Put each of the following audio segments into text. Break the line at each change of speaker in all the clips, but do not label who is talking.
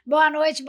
Boa noite.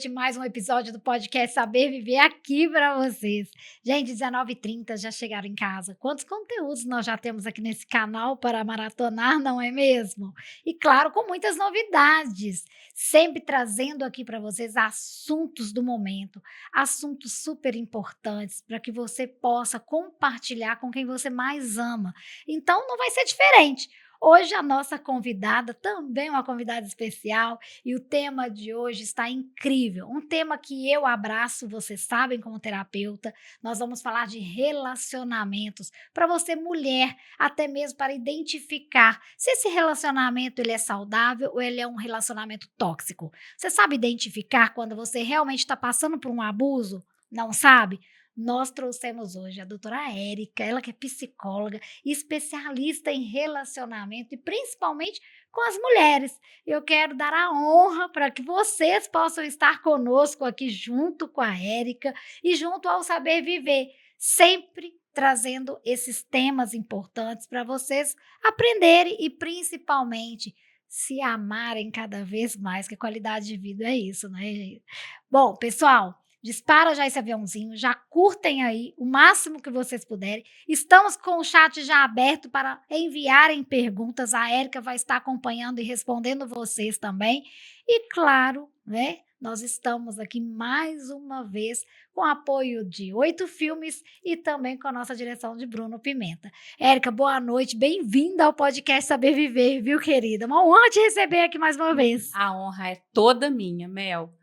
Mais um episódio do podcast Saber Viver aqui para vocês. Gente, 19h30 já chegaram em casa. Quantos conteúdos nós já temos aqui nesse canal para maratonar, não é mesmo? E claro, com muitas novidades, sempre trazendo aqui para vocês assuntos do momento, assuntos super importantes para que você possa compartilhar com quem você mais ama. Então não vai ser diferente. Hoje a nossa convidada também é uma convidada especial e o tema de hoje está incrível, um tema que eu abraço, vocês sabem, como terapeuta. Nós vamos falar de relacionamentos para você mulher, até mesmo para identificar se esse relacionamento ele é saudável ou ele é um relacionamento tóxico. Você sabe identificar quando você realmente está passando por um abuso? Não sabe? Nós trouxemos hoje a doutora Érica, ela que é psicóloga e especialista em relacionamento e principalmente com as mulheres. Eu quero dar a honra para que vocês possam estar conosco aqui junto com a Érica e junto ao Saber Viver, sempre trazendo esses temas importantes para vocês aprenderem e principalmente se amarem cada vez mais, que qualidade de vida é isso, né, gente? Bom, pessoal, dispara já esse aviãozinho, já curtem aí o máximo que vocês puderem. Estamos com o chat já aberto para enviarem perguntas. A Érica vai estar acompanhando e respondendo vocês também. E claro, né? Nós estamos aqui mais uma vez com apoio de 8 Filmes e também com a nossa direção de Bruno Pimenta. Érica, boa noite, bem-vinda ao podcast Saber Viver, viu, querida? Uma honra te receber aqui mais uma vez.
A honra é toda minha, Mel.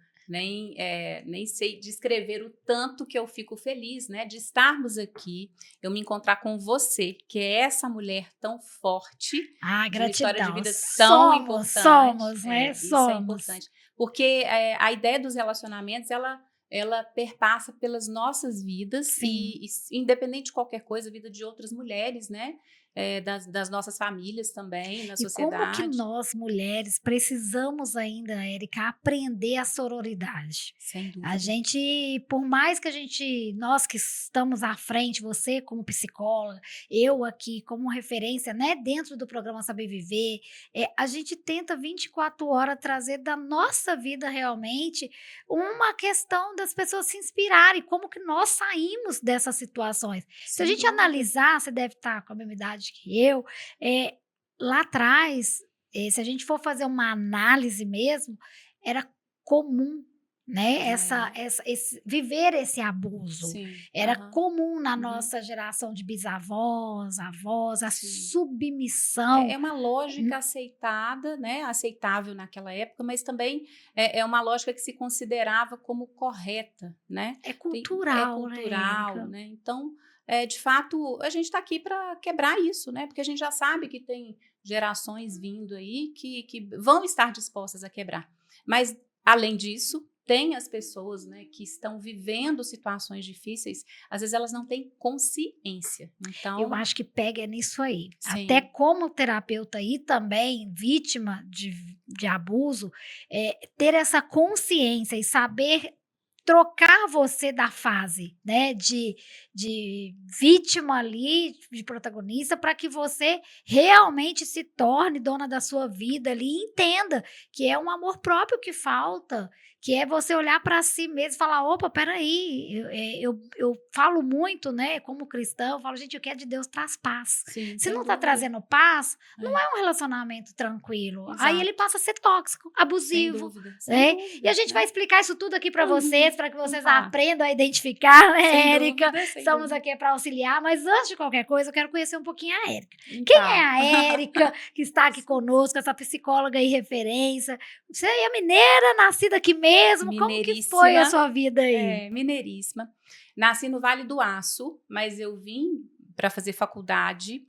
Nem sei descrever o tanto que eu fico feliz, né, de estarmos aqui, eu me encontrar com você, que é essa mulher tão forte,
Ah,
de uma história de
gratidão.
vida tão importante.
Somos, né?
Isso é
Somos.
importante, porque a ideia dos relacionamentos, ela perpassa pelas nossas vidas
Sim.
e independente de qualquer coisa, a vida de outras mulheres, né? Das nossas famílias também, na
E como que
sociedade.
nós, mulheres, precisamos ainda, Érica, aprender a sororidade.
Sem
A
dúvida.
gente, por mais que a gente, nós que estamos à frente, você como psicóloga, eu aqui como referência, né, dentro do programa Saber Viver, a gente tenta 24 horas trazer da nossa vida realmente uma questão das pessoas se inspirarem, como que nós saímos dessas situações. Se a
Sem
gente
dúvida.
analisar, você deve estar com a mesma idade que eu, eh, lá atrás, se a gente for fazer uma análise mesmo, era comum, né,
É,
viver esse abuso.
sim,
Era
aham,
comum na
uhum,
nossa geração de bisavós, avós, a
sim.
submissão.
É uma lógica aceitada, né, aceitável naquela época, mas também é uma lógica que se considerava como correta, né?
É
É
cultural, né,
cultural,
Érica?
né? Então, de fato, a gente está aqui para quebrar isso, né? Porque a gente já sabe que tem gerações vindo aí que vão estar dispostas a quebrar. Mas, além disso, tem as pessoas, né, que estão vivendo situações difíceis, às vezes elas não têm consciência.
Eu
Então,
acho que pega nisso aí. Até
sim.
como terapeuta e também vítima de abuso, ter essa consciência e saber trocar você da fase, né, de vítima ali, de protagonista, para que você realmente se torne dona da sua vida ali e entenda que é um amor próprio que falta, que é você olhar para si mesmo e falar: "Opa, espera aí", eu falo muito, né, como cristã, eu falo: "Gente, o que é de Deus traz paz".
Sim,
Se
sem
não está
dúvida.
trazendo paz, não
É,
é um relacionamento tranquilo, aí ele
exato.
passa a ser tóxico,
Sem
abusivo,
dúvida, sem
né. E a
dúvida,
gente vai
né.
explicar isso tudo aqui para
Uhum.
vocês, para que
Vamos
vocês
falar.
aprendam a identificar,
Sem
né, Érica.
dúvida, sem
Estamos
dúvida.
aqui para auxiliar, mas antes de qualquer coisa, eu quero conhecer um pouquinho a Érica. Quem é
Então,
a Érica que está aqui conosco, essa psicóloga e referência? Você é mineira, nascida aqui mesmo, como que foi a
mineiríssima,
sua vida aí?
mineiríssima. Nasci no Vale do Aço, mas eu vim para fazer faculdade.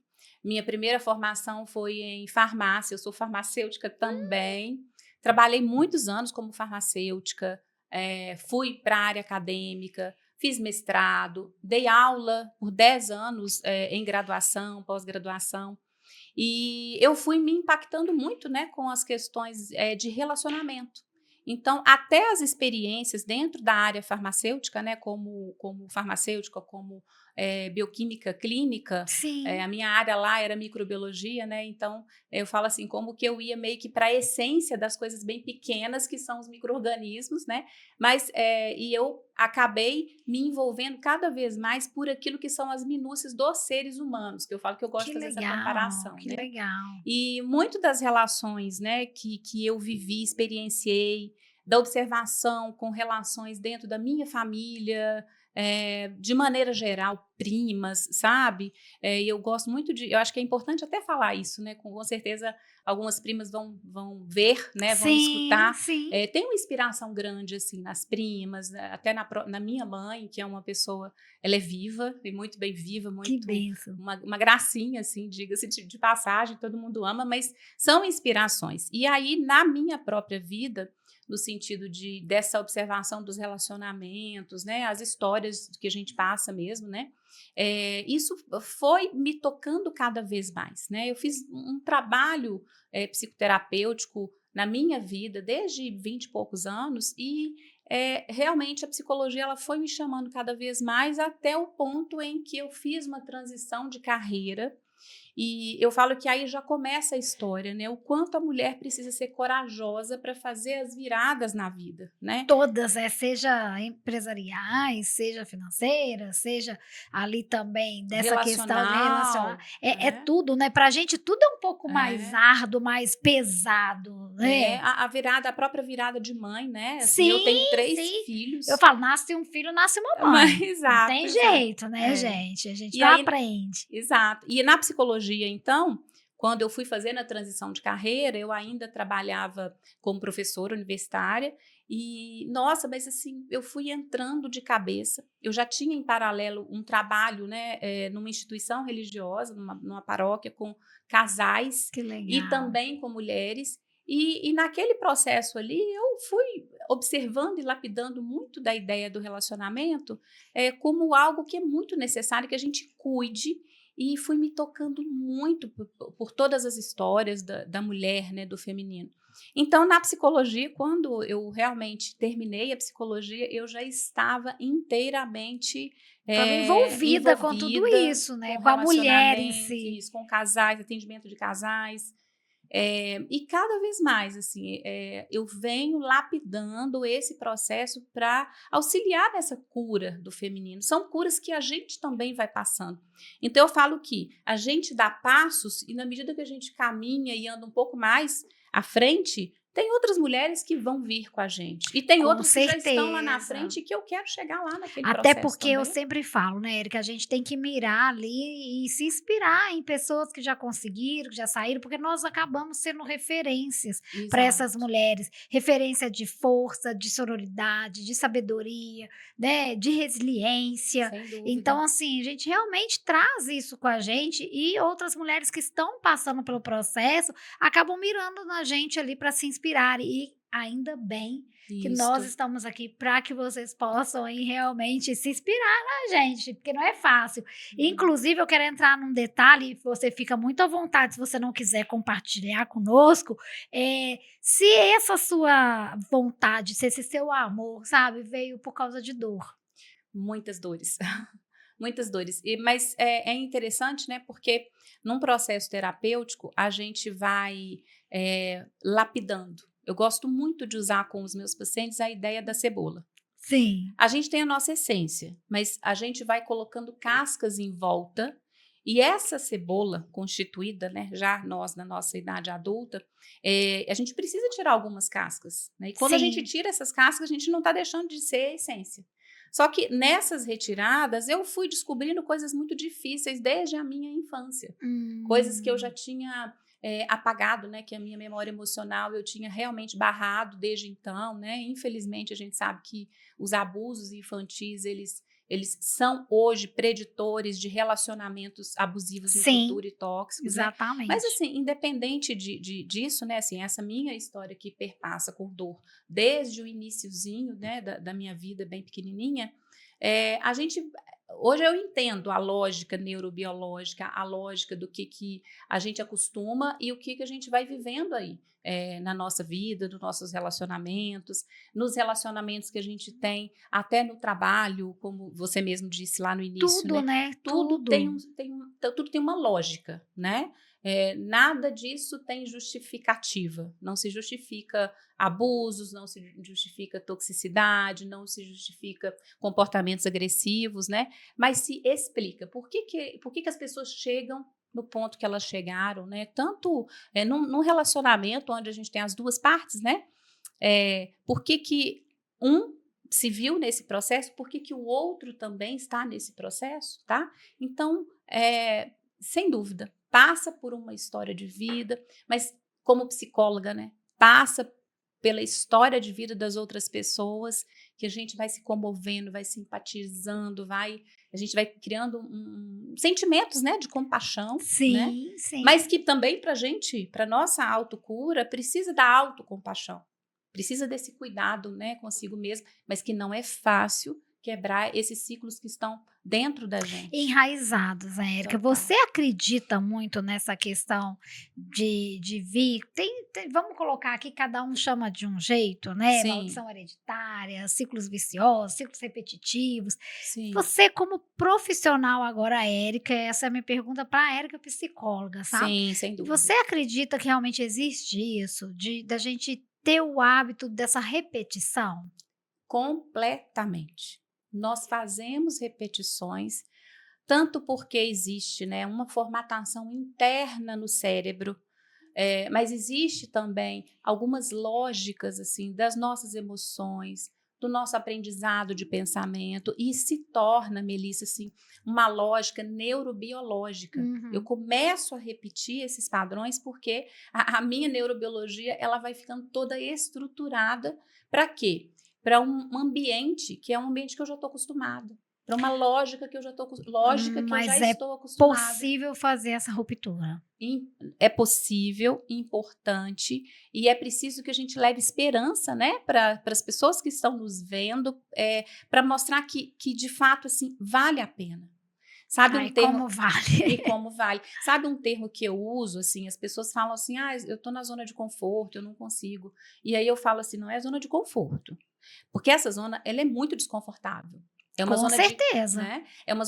Minha primeira formação foi em farmácia, eu sou farmacêutica também. Trabalhei muitos anos como farmacêutica, fui para a área acadêmica, fiz mestrado, dei aula por 10 anos, em graduação, pós-graduação. E eu fui me impactando muito, né, com as questões, de relacionamento. Então, até as experiências dentro da área farmacêutica, né, como farmacêutica, como bioquímica clínica,
Sim.
a minha área lá era microbiologia, né? Então, eu falo assim, como que eu ia meio que para a essência das coisas bem pequenas, que são os micro-organismos, né? Mas, e eu acabei me envolvendo cada vez mais por aquilo que são as minúcias dos seres humanos, que eu falo que eu gosto de fazer essa comparação,
Que
né?
legal.
E muito das relações, né, que eu vivi, experienciei, da observação com relações dentro da minha família, de maneira geral, primas, sabe? E eu gosto muito de. Eu acho que é importante até falar isso, né? Com certeza, algumas primas vão ver, né? Vão
Sim,
escutar.
sim.
Tem uma inspiração grande, assim, nas primas, né, até na minha mãe, que é uma pessoa. Ela é viva, e muito bem viva,
Que
muito
bênção.
uma gracinha, assim, diga-se de passagem, todo mundo ama, mas são inspirações. E aí, na minha própria vida, no sentido dessa observação dos relacionamentos, né, as histórias que a gente passa mesmo, né, isso foi me tocando cada vez mais, né. Eu fiz um trabalho psicoterapêutico na minha vida desde 20 e poucos anos e realmente a psicologia ela foi me chamando cada vez mais até o ponto em que eu fiz uma transição de carreira e eu falo que aí já começa a história, né? O quanto a mulher precisa ser corajosa para fazer as viradas na vida, né?
Todas, seja empresariais, seja financeiras, seja ali também dessa questão de relacionar,
Relacional,
é tudo, né, pra gente tudo é um pouco mais
é,
árduo, mais pesado, né.
a virada, a própria virada de mãe, né? Assim, eu tenho
Sim,
3
sim. Eu
filhos,
falo: "Nasce um filho, nasce uma
mas
mãe", não
exato,
tem
exato.
jeito, né,
É.
gente, a gente
E
não
aí
aprende.
exato. E na psicologia, então, quando eu fui fazendo a transição de carreira, eu ainda trabalhava como professora universitária e, nossa, mas assim, eu fui entrando de cabeça. Eu já tinha em paralelo um trabalho, né, numa instituição religiosa, numa paróquia, com casais
Que
e
legal.
também com mulheres. E naquele processo ali, eu fui observando e lapidando muito da ideia do relacionamento como algo que é muito necessário que a gente cuide e fui me tocando muito por todas as histórias da mulher, né, do feminino. Então, na psicologia, quando eu realmente terminei a psicologia, eu já estava inteiramente
Estava envolvida com tudo
envolvida
isso, né,
com
com a mulher em
relacionamentos,
si.
com casais, atendimento de casais. E cada vez mais, assim, eu venho lapidando esse processo para auxiliar nessa cura do feminino. São curas que a gente também vai passando. Então, eu falo que a gente dá passos e, na medida que a gente caminha e anda um pouco mais à frente, tem outras mulheres que vão vir com a gente. E tem
Com
outras que já estão lá na
certeza.
frente e que eu quero chegar lá naquele
Até
processo
porque eu
também.
sempre falo, né, Erika, a gente tem que mirar ali e se inspirar em pessoas que já conseguiram, que já saíram, porque nós acabamos sendo referências para essas
Exato,
mulheres, referência de força, de sororidade, de sabedoria, né, de resiliência.
sem dúvida.
Então, assim, a gente realmente traz isso com a gente e outras mulheres que estão passando pelo processo acabam mirando na gente ali para se inspirar e ainda bem que nós
Isto.
estamos aqui para que vocês possam aí realmente se inspirar na gente, porque não é fácil.
Uhum.
Inclusive, eu quero entrar num detalhe, você fica muito à vontade se você não quiser compartilhar conosco, se essa sua vontade, se esse seu amor, sabe, veio por causa de dor.
Muitas dores. Muitas dores. Mas é interessante, né, porque num processo terapêutico a gente vai, lapidando. Eu gosto muito de usar com os meus pacientes a ideia da cebola.
Sim,
A gente tem a nossa essência, mas a gente vai colocando cascas em volta, e essa cebola constituída, né, já nós na nossa idade adulta, a gente precisa tirar algumas cascas, né, e quando a gente
sim.
tira essas cascas, a gente não está deixando de ser a essência. Só que nessas retiradas, eu fui descobrindo coisas muito difíceis desde a minha infância. Coisas que eu já
Hum,
tinha apagado, né, que a minha memória emocional eu tinha realmente barrado desde então, né. Infelizmente, a gente sabe que os abusos infantis, eles são hoje preditores de relacionamentos abusivos no
sim,
futuro e tóxicos, né. Mas
exatamente.
assim, independente disso, né, assim, essa minha história que perpassa por dor desde o iniciozinho, né, da minha vida bem pequenininha, a gente hoje eu entendo a lógica neurobiológica, a lógica do que a gente acostuma e o que a gente vai vivendo aí na nossa vida, nos nossos relacionamentos, nos relacionamentos que a gente tem, até no trabalho, como você mesmo disse lá no início,
Tudo,
né?
né?
Tudo tem,
Tudo.
tudo tem uma lógica, né? Nada disso tem justificativa. Não se justifica abusos, não se justifica toxicidade, não se justifica comportamentos agressivos, né? Mas se explica por que as pessoas chegam no ponto que elas chegaram, né? Tanto num relacionamento onde a gente tem as duas partes, né? Por que um se viu nesse processo, por que o outro também está nesse processo, tá? Então, sem dúvida, passa por uma história de vida, mas como psicóloga, né? Passa pela história de vida das outras pessoas, que a gente vai se comovendo, vai simpatizando, a gente vai criando sentimentos, né, de compaixão, né?
Sim, sim.
Mas que também para gente, para nossa autocura, precisa da autocompaixão, precisa desse cuidado, né, consigo mesmo, mas que não é fácil quebrar esses ciclos que estão dentro da gente.
Enraizados, né, Érica.
Total.
Você acredita muito nessa questão de vir vamos colocar aqui, cada um chama de um jeito, né,
Sim,
maldição hereditária, ciclos viciosos, ciclos repetitivos.
sim,
Você como profissional agora, Érica, essa é a minha pergunta para a Érica psicóloga, sabe.
sim, sem
Você
dúvida.
acredita que realmente existe isso, da gente ter o hábito dessa repetição?
Completamente. Nós fazemos repetições, tanto porque existe, né, uma formatação interna no cérebro, mas existe também algumas lógicas assim das nossas emoções, do nosso aprendizado de pensamento e se torna, Melissa, assim, uma lógica neurobiológica. Eu
Uhum.
começo a repetir esses padrões porque a minha neurobiologia ela vai ficando toda estruturada para quê? Para um ambiente que é um ambiente que eu já estou acostumada, para uma lógica que eu já estou lógica que eu já
Mas é
estou acostumada.
possível fazer essa ruptura.
É possível, importante, e é preciso que a gente leve esperança, né, para as pessoas que estão nos vendo, para mostrar que de fato assim vale a pena. Sabe
Ai,
um termo
como vale.
e como vale? Sabe um termo que eu uso assim, as pessoas falam assim: "Ah, eu estou na zona de conforto, eu não consigo". E aí eu falo assim: "Não é zona de conforto, porque essa zona ela é muito desconfortável. É uma
Com
zona de,
certeza.
né? É uma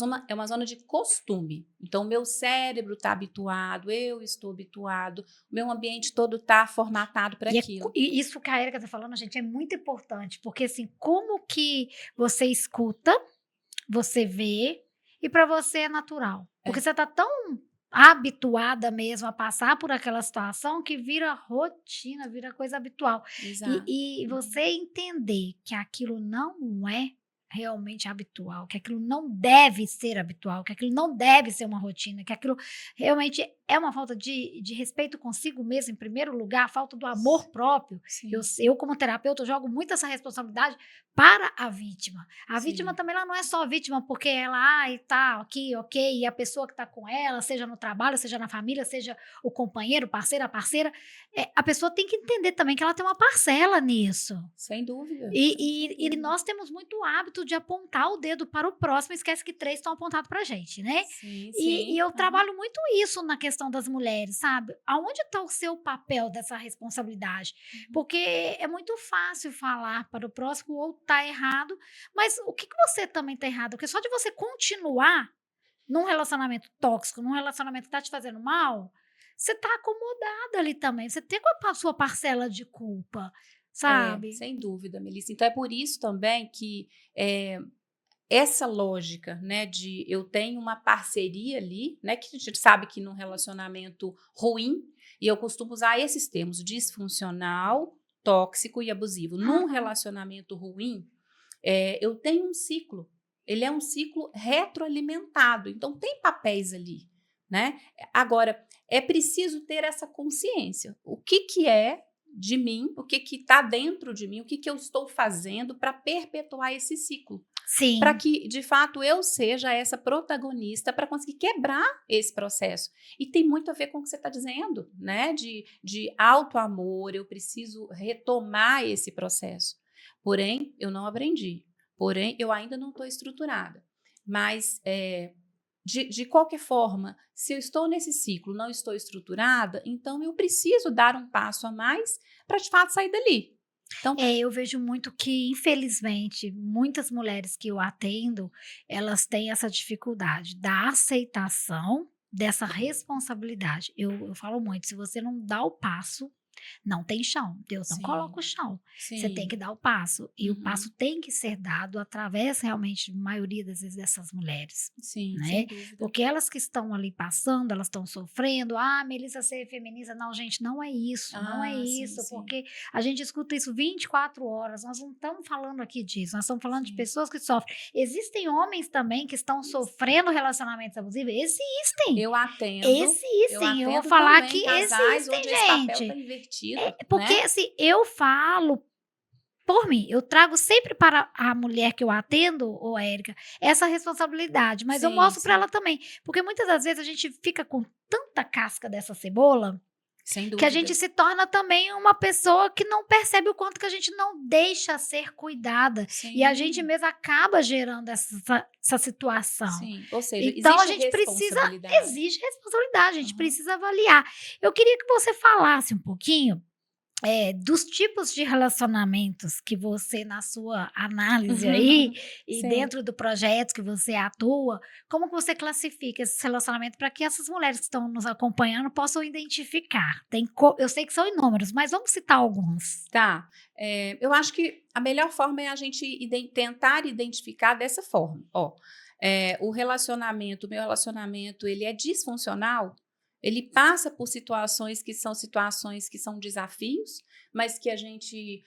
zona de costume. Então, o meu cérebro está habituado, eu estou habituado, o meu ambiente todo está formatado para aquilo.
E isso que a Erika tá falando, gente, é muito importante, porque assim, como que você escuta, você vê, e para você é natural. Porque
É,
você tá tão habituada mesmo a passar por aquela situação que vira rotina, vira coisa habitual.
exato.
E
Uhum.
você entender que aquilo não é realmente habitual, que aquilo não deve ser habitual, que aquilo não deve ser uma rotina, que aquilo realmente é uma falta de respeito consigo mesmo, em primeiro lugar, a falta do amor próprio.
Sim,
Eu como terapeuta, eu jogo muito essa responsabilidade para a vítima. A vítima
sim,
também ela não é só vítima porque ela, ai, tá aqui, ok, e a pessoa que está com ela, seja no trabalho, seja na família, seja o companheiro, o parceiro, a parceira, a pessoa tem que entender também que ela tem uma parcela nisso.
sem dúvida, sem
E
dúvida.
nós temos muito hábito de apontar o dedo para o próximo, esquece que 3 estão apontados pra gente, né.
Sim,
E
sim.
eu
Aham.
trabalho muito isso na questão das mulheres, sabe. Aonde está o seu papel dessa responsabilidade?
Uhum.
Porque é muito fácil falar para o próximo ou tá errado, mas o que que você também tá errado? Porque só de você continuar num relacionamento tóxico, num relacionamento que tá te fazendo mal, você tá acomodada ali também, você tem a sua parcela de culpa, sabe.
Sem dúvida, Melissa. Então é por isso também que essa lógica, né, de eu tenho uma parceria ali, né, que a gente sabe que num relacionamento ruim, e eu costumo usar esses termos, disfuncional, tóxico e abusivo. Num
Uhum.
relacionamento ruim, eu tenho um ciclo, ele é um ciclo retroalimentado, então tem papéis ali, né. Agora, é preciso ter essa consciência, o que que é de mim, o que que está dentro de mim, o que que eu estou fazendo para perpetuar esse ciclo para
Sim.
que, de fato, eu seja essa protagonista para conseguir quebrar esse processo. E tem muito a ver com o que você está dizendo, né? De auto-amor, eu preciso retomar esse processo. Porém, eu não aprendi. Porém, eu ainda não estou estruturada. Mas, de qualquer forma, se eu estou nesse ciclo, não estou estruturada, então eu preciso dar um passo a mais para de fato sair dali. Então,
Eu vejo muito que, infelizmente, muitas mulheres que eu atendo, elas têm essa dificuldade da aceitação dessa responsabilidade. Eu falo muito, se você não dá o passo, não tem chão, Deus não coloca
sim,
o chão, você tem
sim.
que dar o passo, e o passo
Uhum.
tem que ser dado através realmente, maioria das vezes, dessas mulheres,
Sim, sem
né,
dúvida.
porque elas que estão ali passando, elas estão sofrendo, "Ah, Melissa, ser feminiza", não gente, não é isso, não é
Ah, sim,
isso,
sim,
porque a gente escuta isso 24 horas, nós não estamos falando aqui disso, nós estamos falando de
sim.
pessoas que sofrem. Existem homens também que estão sofrendo relacionamentos abusivos? Existem,
Eu atendo, eu
existem, eu vou
atendo
falar
também
que
casais
existem,
onde esse papel está
gente.
invertido,
Porque
né.
assim, eu falo por mim, eu trago sempre para a mulher que eu atendo, ô Érica, essa responsabilidade, mas eu
Sim,
mostro para ela
sim,
também, porque muitas das vezes a gente fica com tanta casca dessa cebola,
sem
que a gente
dúvida.
se torna também uma pessoa que não percebe o quanto que a gente não deixa ser cuidada, e a gente
Sim,
mesmo acaba gerando essa situação.
sim. Ou seja,
Então a
existe
gente precisa,
responsabilidade.
exige responsabilidade, a gente
Aham.
precisa avaliar. Eu queria que você falasse um pouquinho dos tipos de relacionamentos que você, na sua análise aí, e
Sim.
dentro do projeto que você atua, como que você classifica esses relacionamentos para que essas mulheres que estão nos acompanhando possam identificar? Eu sei que são inúmeros, mas vamos citar alguns.
Tá. Eu acho que a melhor forma é a gente tentar identificar dessa forma. Ó, o meu relacionamento, ele é disfuncional. Ele passa por situações que são desafios, mas que a gente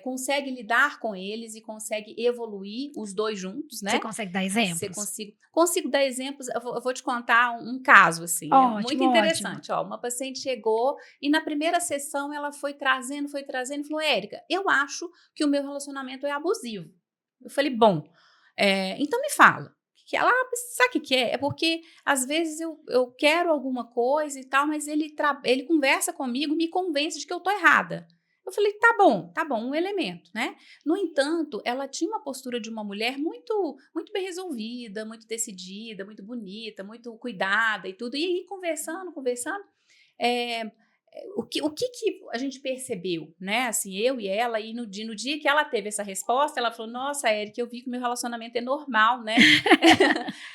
consegue lidar com eles e consegue evoluir os dois juntos,
Você
né?
consegue dar
Se
exemplos?
consigo dar exemplos. Eu vou te contar um caso assim, é muito
Ótimo, ótimo.
interessante. Ó, uma paciente chegou e na primeira sessão ela foi trazendo e falou: Érica, eu acho que o meu relacionamento é abusivo. Eu falei: bom, então me fala. Que ela, sabe o que que é? É porque às vezes eu quero alguma coisa e tal, mas ele conversa comigo, me convence de que eu tô errada. Eu falei: tá bom, um elemento, né? No entanto, ela tinha uma postura de uma mulher muito bem resolvida, muito decidida, muito bonita, muito cuidada e tudo. E aí, conversando, eh, o que a gente percebeu, né, assim, eu e ela, e no dia que ela teve essa resposta, ela falou: "Nossa, Érica, eu vi que o meu relacionamento é normal, né".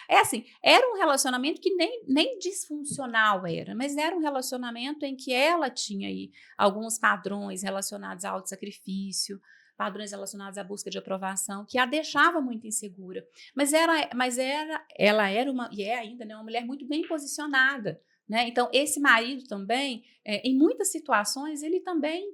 É assim, era um relacionamento que nem disfuncional era, mas era um relacionamento em que ela tinha aí alguns padrões relacionados ao autossacrifício, padrões relacionados à busca de aprovação, que a deixava muito insegura. Ela era uma, e é ainda, né, uma mulher muito bem posicionada, né? Então, esse marido também, em muitas situações, ele também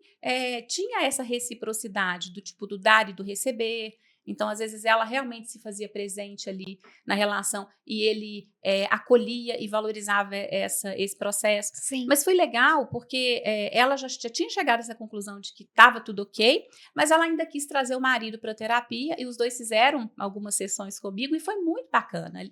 tinha essa reciprocidade do tipo do dar e do receber. Então, às vezes, ela realmente se fazia presente ali na relação e ele acolhia e valorizava esse processo.
Sim.
Mas foi legal porque ela já tinha chegado a essa conclusão de que estava tudo ok, mas ela ainda quis trazer o marido para a terapia e os dois fizeram algumas sessões comigo e foi muito bacana.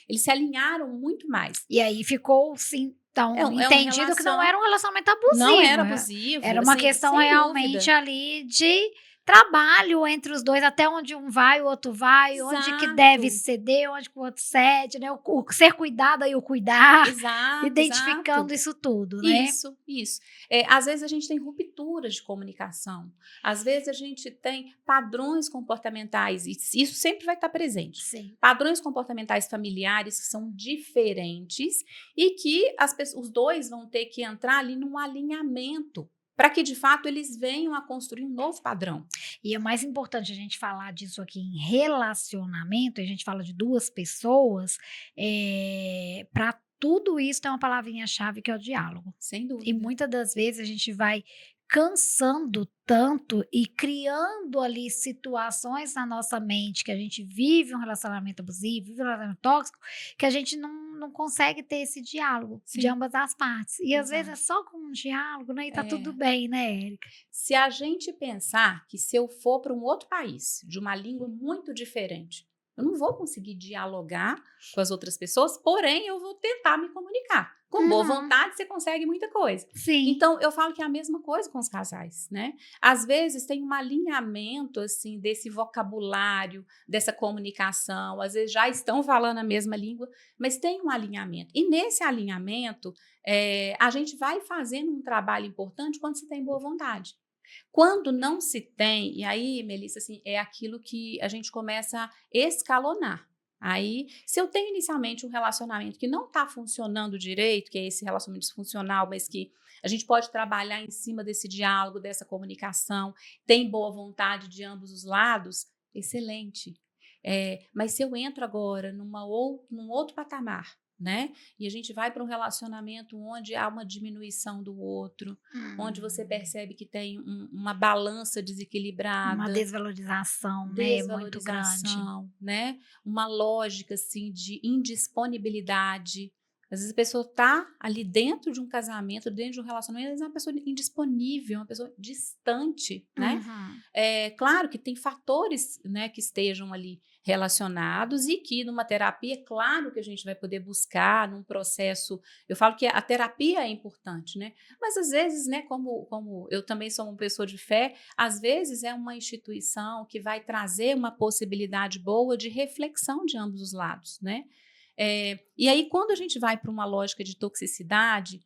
Eles se alinharam muito mais.
E aí ficou, sim, então,
É uma
entendido que não era
relação,
um relacionamento
não
abusivo,
era abusivo,
era uma
assim,
questão
sem
realmente
dúvida.
ali de trabalho entre os 2, até onde um vai, o outro vai, onde que deve
Exato,
ceder, onde que o outro cede, né, o ser cuidada e o cuidar,
exato,
identificando
exato.
isso tudo, né.
Isso, isso. Às vezes a gente tem rupturas de comunicação, às vezes a gente tem padrões comportamentais, e isso sempre vai estar presente.
Sim.
Padrões comportamentais familiares que são diferentes e que os dois vão ter que entrar ali num alinhamento para que de fato eles venham a construir um novo padrão.
E é mais importante a gente falar disso aqui em relacionamento, a gente fala de 2 pessoas, pra tudo isso tem uma palavrinha-chave que é o diálogo.
Sem
E
dúvida.
muitas das vezes a gente vai cansando tanto e criando ali situações na nossa mente que a gente vive um relacionamento abusivo, vive um relacionamento tóxico, que a gente não consegue ter esse diálogo de
Sim,
ambas as partes. E às vezes é
exato.
só com um diálogo, né, e tá tudo
É.
bem, né, Érica?
Se a gente pensar que se eu for para um outro país, de uma língua muito diferente, eu não vou conseguir dialogar com as outras pessoas, porém eu vou tentar me comunicar. Com boa vontade, você consegue muita coisa.
Sim.
Então, eu falo que é a mesma coisa com os casais, né? Às vezes tem um alinhamento, assim, desse vocabulário, dessa comunicação. Às vezes já estão falando a mesma língua, mas tem um alinhamento. E nesse alinhamento, a gente vai fazendo um trabalho importante quando se tem boa vontade. Quando não se tem, e aí, Melissa, assim, é aquilo que a gente começa a escalonar. Aí, se eu tenho inicialmente um relacionamento que não está funcionando direito, que é esse relacionamento disfuncional, mas que a gente pode trabalhar em cima desse diálogo, dessa comunicação, tem boa vontade de ambos os lados, excelente. Mas se eu entro agora num outro patamar, né? E a gente vai para um relacionamento onde há uma diminuição do outro, onde você percebe que tem uma balança
Uma
desequilibrada,
desvalorização, né, muito grande.
desvalorização, né? Uma lógica assim de indisponibilidade. Às vezes a pessoa está ali dentro de um casamento, dentro de um relacionamento, às vezes é uma pessoa indisponível, uma pessoa distante, né?
Uhum.
É claro que tem fatores, né, que estejam ali relacionados e que numa terapia, é claro que a gente vai poder buscar num processo. Eu falo que a terapia é importante, né? Mas às vezes, né, como eu também sou uma pessoa de fé, às vezes é uma instituição que vai trazer uma possibilidade boa de reflexão de ambos os lados, né? E aí, quando a gente vai para uma lógica de toxicidade,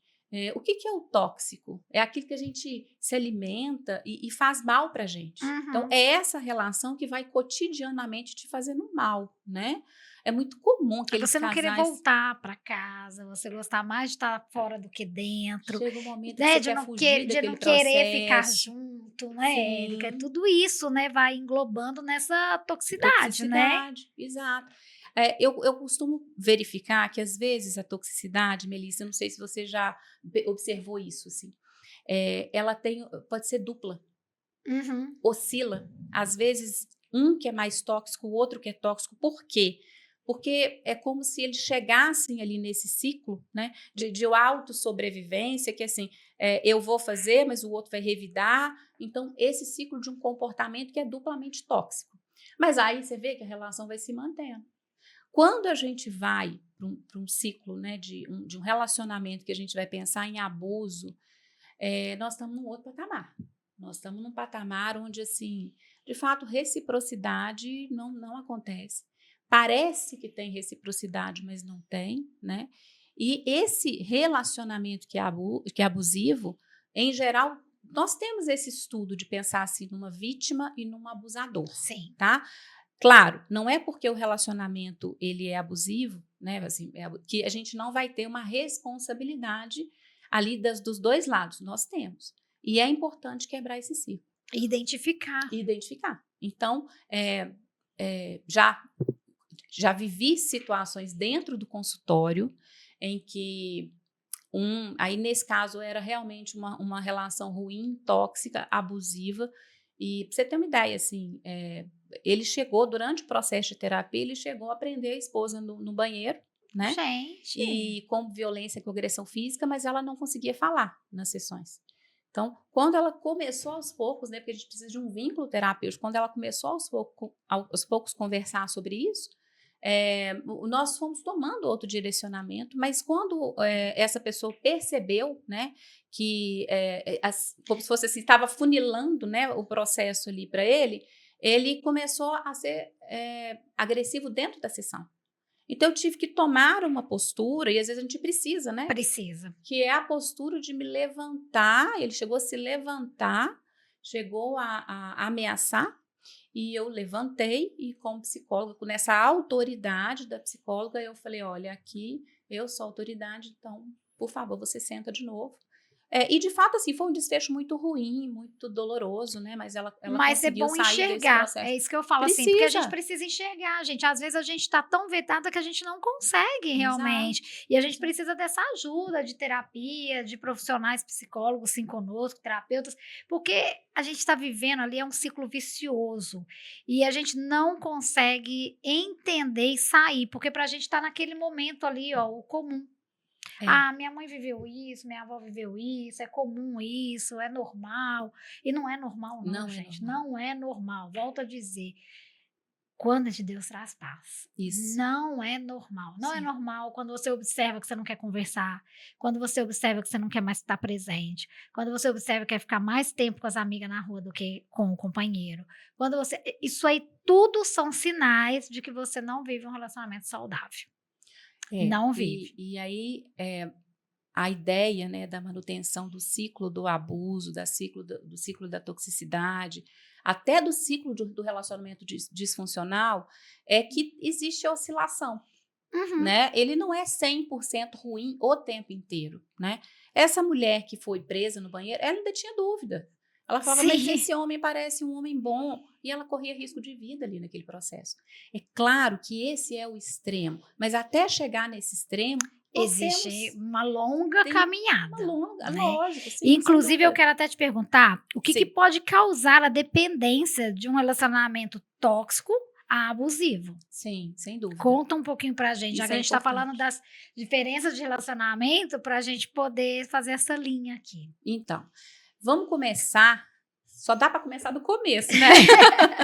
o que, que é o tóxico? É aquilo que a gente se alimenta e faz mal para a gente. Então,
Uhum.
é essa relação que vai cotidianamente te fazendo mal, né? É muito comum
É
aqueles
você não querer
casais.
voltar para casa, você gostar mais de estar fora do que dentro,
Chega um momento que
né,
você quer fugir
de não
daquele
querer ficar
processo.
junto, né, Érica,
Sim.
tudo isso, né, vai englobando nessa toxicidade, né.
Toxicidade, exato. Eu costumo verificar que, às vezes, a toxicidade, Melissa, eu não sei se você já observou isso, assim, ela pode ser dupla,
Uhum.
oscila. Às vezes, um que é mais tóxico, o outro que é tóxico. Por quê? Porque é como se eles chegassem ali nesse ciclo, né, de autossobrevivência, que assim, eu vou fazer, mas o outro vai revidar. Então, esse ciclo de um comportamento que é duplamente tóxico. Mas aí você vê que a relação vai se mantendo. Quando a gente vai para um ciclo, né, de um relacionamento que a gente vai pensar em abuso, nós estamos num outro patamar. Nós estamos num patamar onde, assim, de fato, reciprocidade não acontece. Parece que tem reciprocidade, mas não tem, né? E esse relacionamento que é abusivo, em geral, nós temos esse estudo de pensar assim numa vítima e num abusador,
Sim.
tá? Claro, não é porque o relacionamento ele é abusivo, né, assim, que a gente não vai ter uma responsabilidade ali dos dois lados. Nós temos. E é importante quebrar esse ciclo
Identificar.
e identificar. Então, já vivi situações dentro do consultório em que aí nesse caso era realmente uma relação ruim, tóxica, abusiva. E para você ter uma ideia, assim, ele chegou, durante o processo de terapia, ele chegou a prender a esposa no banheiro, né?
Gente.
E com violência, com agressão física, mas ela não conseguia falar nas sessões. Então, quando ela começou aos poucos, né, porque a gente precisa de um vínculo terapêutico, quando ela começou aos poucos conversar sobre isso, nós fomos tomando outro direcionamento, mas quando essa pessoa percebeu, né, que como se fosse assim, estava funilando, né, o processo ali para ele começou a ser agressivo dentro da sessão. Então, eu tive que tomar uma postura, e às vezes a gente precisa, né?
Precisa.
Que é a postura de me levantar. Ele chegou a se levantar, chegou a ameaçar, e eu levantei e, como psicóloga, com essa autoridade da psicóloga, eu falei: olha, aqui eu sou autoridade, então, por favor, você senta de novo. E de fato, assim, foi um desfecho muito ruim, muito doloroso, né? Mas ela
Mas é
conseguiu
bom
sair desse
enxergar,
processo.
é isso que eu falo, assim, porque a gente
Precisa!
precisa enxergar, gente. Às vezes a gente tá tão vedada que a gente não consegue
Exato,
realmente. E a gente
exato.
precisa dessa ajuda de terapia, de profissionais psicólogos, sim, conosco, terapeutas, porque a gente está vivendo ali é um ciclo vicioso e a gente não consegue entender e sair, porque pra gente tá naquele momento ali, ó, o comum.
É,
Ah, minha mãe viveu isso, minha avó viveu isso, é comum isso, é normal. E não é normal, não,
não é
gente.
normal.
Não é normal. Volto a dizer. Quando de Deus traz paz.
Isso.
Não é normal. Não é
Sim.
normal quando você observa que você não quer conversar, quando você observa que você não quer mais estar presente, quando você observa que quer ficar mais tempo com as amigas na rua do que com o companheiro. Quando você, isso aí tudo são sinais de que você não vive um relacionamento saudável. Não vive.
E aí, a ideia, né, da manutenção do ciclo do abuso, do ciclo da toxicidade, até do ciclo do relacionamento disfuncional, é que existe oscilação,
Uhum.
né? Ele não é 100% ruim o tempo inteiro, né? Essa mulher que foi presa no banheiro, ela ainda tinha dúvida. Ela falava, mas
Sim,
esse homem parece um homem bom. E ela corria risco de vida ali naquele processo. É claro que esse é o extremo, mas até chegar nesse extremo, nós
existe
temos
uma longa
tem uma
caminhada,
longa,
né.
lógico, sim, sem
Inclusive eu
dúvida.
quero até te perguntar, o que que
Sim,
pode causar a dependência de um relacionamento tóxico a abusivo?
sim, sem dúvida.
Conta um pouquinho pra gente, já
Isso
que
é
a gente tá falando
importante.
das diferenças de relacionamento, pra gente poder fazer essa linha aqui.
Então, vamos começar. Só dá para começar do começo, né?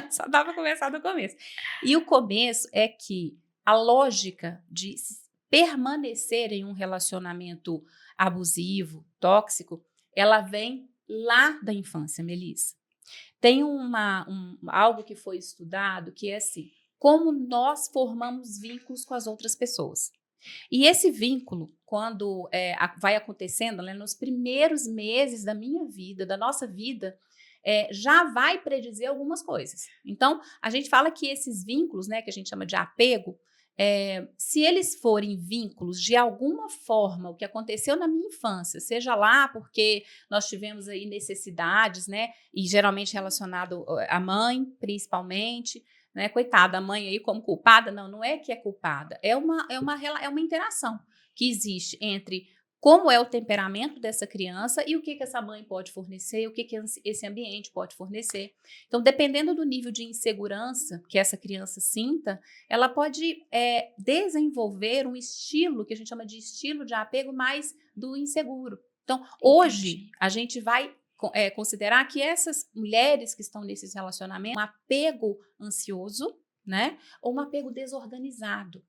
Só dá para começar do começo. E o começo é que a lógica de permanecer em um relacionamento abusivo, tóxico, ela vem lá da infância, Melissa. Tem algo que foi estudado que é assim, como nós formamos vínculos com as outras pessoas. E esse vínculo, quando vai acontecendo, né, nos primeiros meses da minha vida, da nossa vida, já vai predizer algumas coisas. Então, a gente fala que esses vínculos, né, que a gente chama de apego, se eles forem vínculos de alguma forma, o que aconteceu na minha infância, seja lá porque nós tivemos aí necessidades, né, e geralmente relacionado à mãe, principalmente, né, coitada, a mãe aí como culpada, não é que é culpada, é uma interação que existe entre como é o temperamento dessa criança e o que essa mãe pode fornecer, o que esse ambiente pode fornecer. Então, dependendo do nível de insegurança que essa criança sinta, ela pode desenvolver um estilo que a gente chama de estilo de apego mais do inseguro. Então, hoje,
Entendi.
a gente vai considerar que essas mulheres que estão nesses relacionamentos, um apego ansioso, né? Ou um apego desorganizado.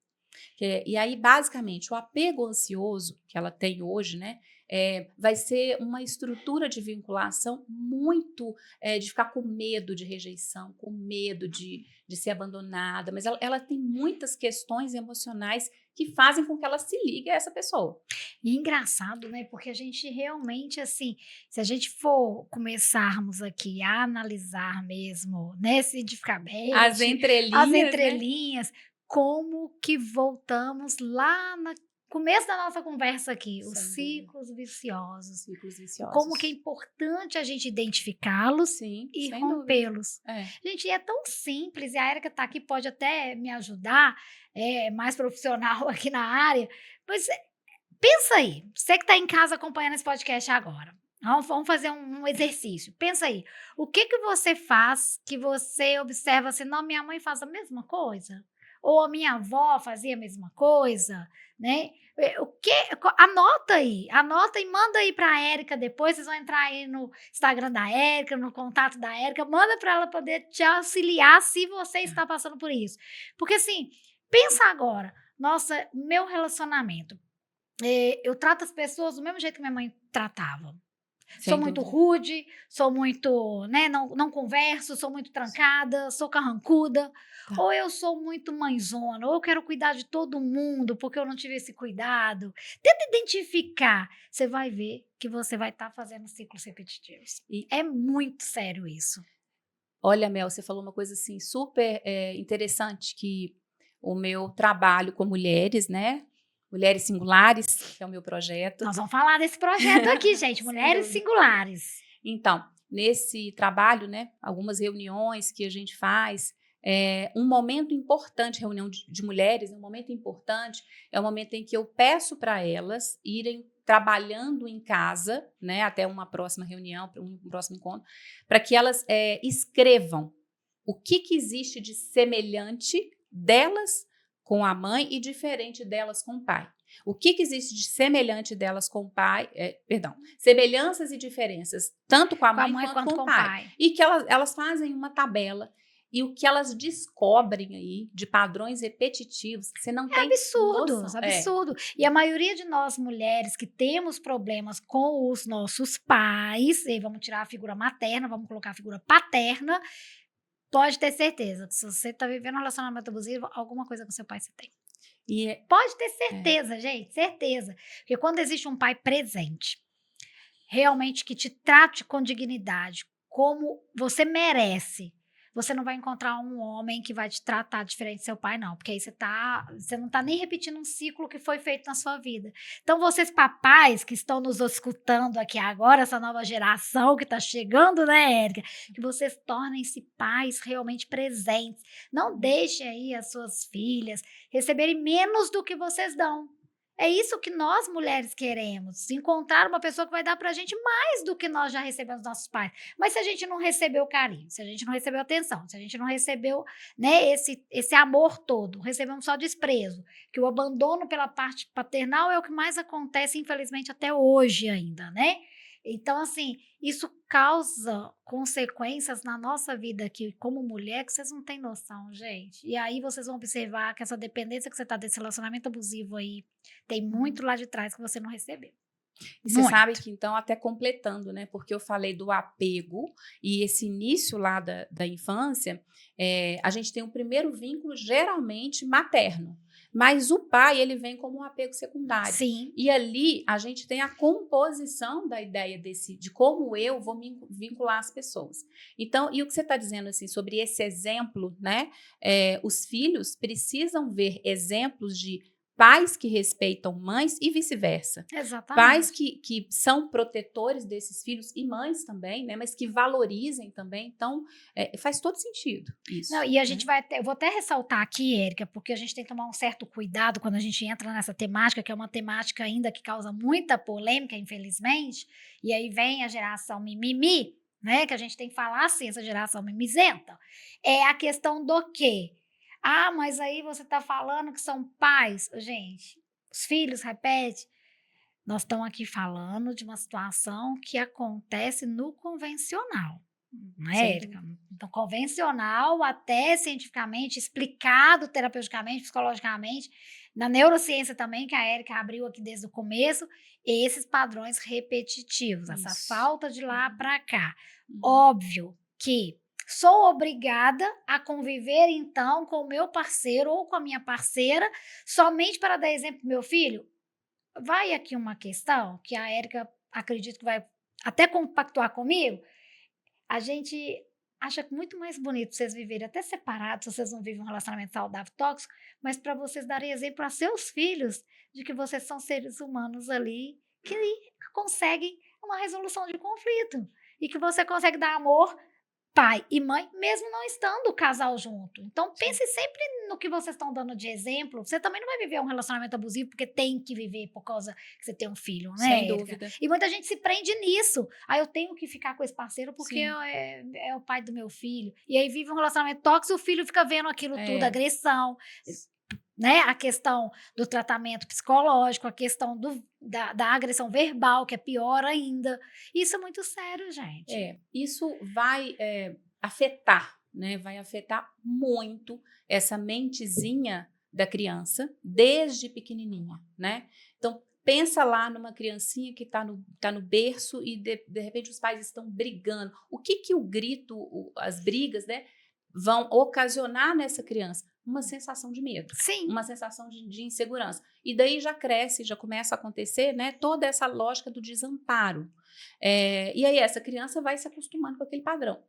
E aí, basicamente, o apego ansioso que ela tem hoje, né? Vai ser uma estrutura de vinculação muito de ficar com medo de rejeição, com medo de ser abandonada, mas ela tem muitas questões emocionais que fazem com que ela se ligue a essa pessoa.
E engraçado, né, porque a gente realmente, assim, se a gente for começarmos aqui a analisar mesmo, né,
As
cientificamente, as
entrelinhas, né?
entrelinhas, como que voltamos lá no começo da nossa conversa aqui, os
Sem dúvida.
ciclos viciosos,
Ciclos
o como que é
viciosos.
importante a gente identificá-los
Sim,
e
sem dúvida.
rompê-los.
É.
Gente, é tão simples, e a Erika está aqui, pode até me ajudar, é mais profissional aqui na área, mas pensa aí, você que está em casa acompanhando esse podcast agora, vamos fazer um exercício. Pensa aí, o que que você faz que você observa assim, não, minha mãe faz a mesma coisa? Ou a minha avó fazia a mesma coisa, né? O que, anota e manda aí para a Érica depois, vocês vão entrar aí no Instagram da Érica, no contato da Érica, manda para ela poder te auxiliar se você está passando por isso. Porque assim, pensa agora, nossa, meu relacionamento, eu trato as pessoas do mesmo jeito que minha mãe tratava. Sou
Sem
muito
dúvida.
rude, sou muito, né, não converso, sou muito trancada, sou carrancuda,
Tá.
ou eu sou muito mãezona, ou eu quero cuidar de todo mundo porque eu não tive esse cuidado. Tenta identificar, você vai ver que você vai estar fazendo ciclos repetitivos.
E
É muito sério isso.
olha, Mel, você falou uma coisa assim super interessante que o meu trabalho com mulheres, né? Mulheres Singulares, que é o meu projeto.
Nós vamos falar desse projeto aqui, gente,
Sem
Mulheres
dúvida.
Singulares.
Então, nesse trabalho, né, algumas reuniões que a gente faz, um momento importante, reunião de mulheres, um momento importante é o momento em que eu peço para elas irem trabalhando em casa, né, até uma próxima reunião, um próximo encontro, para que elas escrevam o que existe de semelhante delas com a mãe e diferente delas com o pai. O que existe de semelhante delas com o pai, semelhanças e diferenças, tanto com a
Com a
mãe
mãe
quanto
quanto
com o
com o
pai.
pai.
E que elas fazem uma tabela e o que elas descobrem aí de padrões repetitivos que você não tem
Absurdo,
noção.
absurdo. E a maioria de nós mulheres que temos problemas com os nossos pais, e vamos tirar a figura materna, vamos colocar a figura paterna, pode ter certeza que se você está vivendo um relacionamento abusivo, alguma coisa com seu pai você tem.
E
Pode ter
é,
certeza, gente, certeza. Porque quando existe um pai presente, realmente que te trate com dignidade, como você merece, você não vai encontrar um homem que vai te tratar diferente do seu pai, não, porque aí você não tá nem repetindo um ciclo que foi feito na sua vida. Então, vocês papais que estão nos escutando aqui agora, essa nova geração que tá chegando, né, Érica, que vocês tornem-se pais realmente presentes. Não deixem aí as suas filhas receberem menos do que vocês dão. É isso que nós mulheres queremos, encontrar uma pessoa que vai dar pra gente mais do que nós já recebemos dos nossos pais. Mas se a gente não recebeu carinho, se a gente não recebeu atenção, se a gente não recebeu, né, esse amor todo, recebemos só desprezo, que o abandono pela parte paternal é o que mais acontece, infelizmente, até hoje ainda, né? Então, assim, isso causa consequências na nossa vida aqui como mulher que vocês não têm noção, gente. E aí vocês vão observar que essa dependência que você tá desse relacionamento abusivo aí, tem muito lá de trás que você não recebeu.
E você sabe
Muito.
que, então, até completando, né? Porque eu falei do apego e esse início lá da infância, a gente tem um primeiro vínculo geralmente materno. Mas o pai, ele vem como um apego secundário.
Sim,
E ali a gente tem a composição da ideia de como eu vou me vincular às pessoas. Então, e o que você está dizendo assim sobre esse exemplo, né? Os filhos precisam ver exemplos de pais que respeitam mães e vice-versa. Pais
exatamente.
que são protetores desses filhos e mães também, né? Mas que valorizem também. Então, faz todo sentido
Não,
isso,
e a gente
né?
eu vou até ressaltar aqui, Érica, porque a gente tem que tomar um certo cuidado quando a gente entra nessa temática, que é uma temática ainda que causa muita polêmica, infelizmente, e aí vem a geração mimimi, né, que a gente tem que falar assim, essa geração mimizenta, é a questão do quê? Ah, mas aí você tá falando que são pais. Gente, os filhos, repete, nós estamos aqui falando de uma situação que acontece no convencional, né,
Sem
Érica?
dúvida.
Então, convencional, até cientificamente, explicado terapeuticamente, psicologicamente, na neurociência também, que a Érica abriu aqui desde o começo, esses padrões repetitivos, essa
Isso.
falta de lá
Uhum,
para cá.
uhum.
Óbvio que sou obrigada a conviver, então, com o meu parceiro ou com a minha parceira, somente para dar exemplo para meu filho? Vai aqui uma questão que a Érica acredito que vai até compactuar comigo, a gente acha muito mais bonito vocês viverem até separados, se vocês não vivem um relacionamento saudável tóxico, mas para vocês darem exemplo a seus filhos de que vocês são seres humanos ali que conseguem uma resolução de conflito e que você consegue dar amor pai e mãe, mesmo não estando o casal junto. Então
Sim.
pense sempre no que vocês estão dando de exemplo. Você também não vai viver um relacionamento abusivo porque tem que viver por causa que você tem um filho,
Sem
né, Érica?
dúvida.
E muita gente se prende nisso. Ah, eu tenho que ficar com esse parceiro porque
Sim.
é o pai do meu filho. E aí vive um relacionamento tóxico, o filho fica vendo aquilo tudo,
É.
agressão, né? A questão do tratamento psicológico, a questão da agressão verbal, que é pior ainda. Isso é muito sério, gente.
Isso vai afetar, né? Vai afetar muito essa mentezinha da criança desde pequenininha, né? Então pensa lá numa criancinha que tá no berço e de repente os pais estão brigando. O que que o grito, as brigas, né, vão ocasionar nessa criança? Uma sensação de medo,
Sim.
uma sensação de insegurança. E daí já cresce, já começa a acontecer, né, toda essa lógica do desamparo. E aí essa criança vai se acostumando com aquele padrão.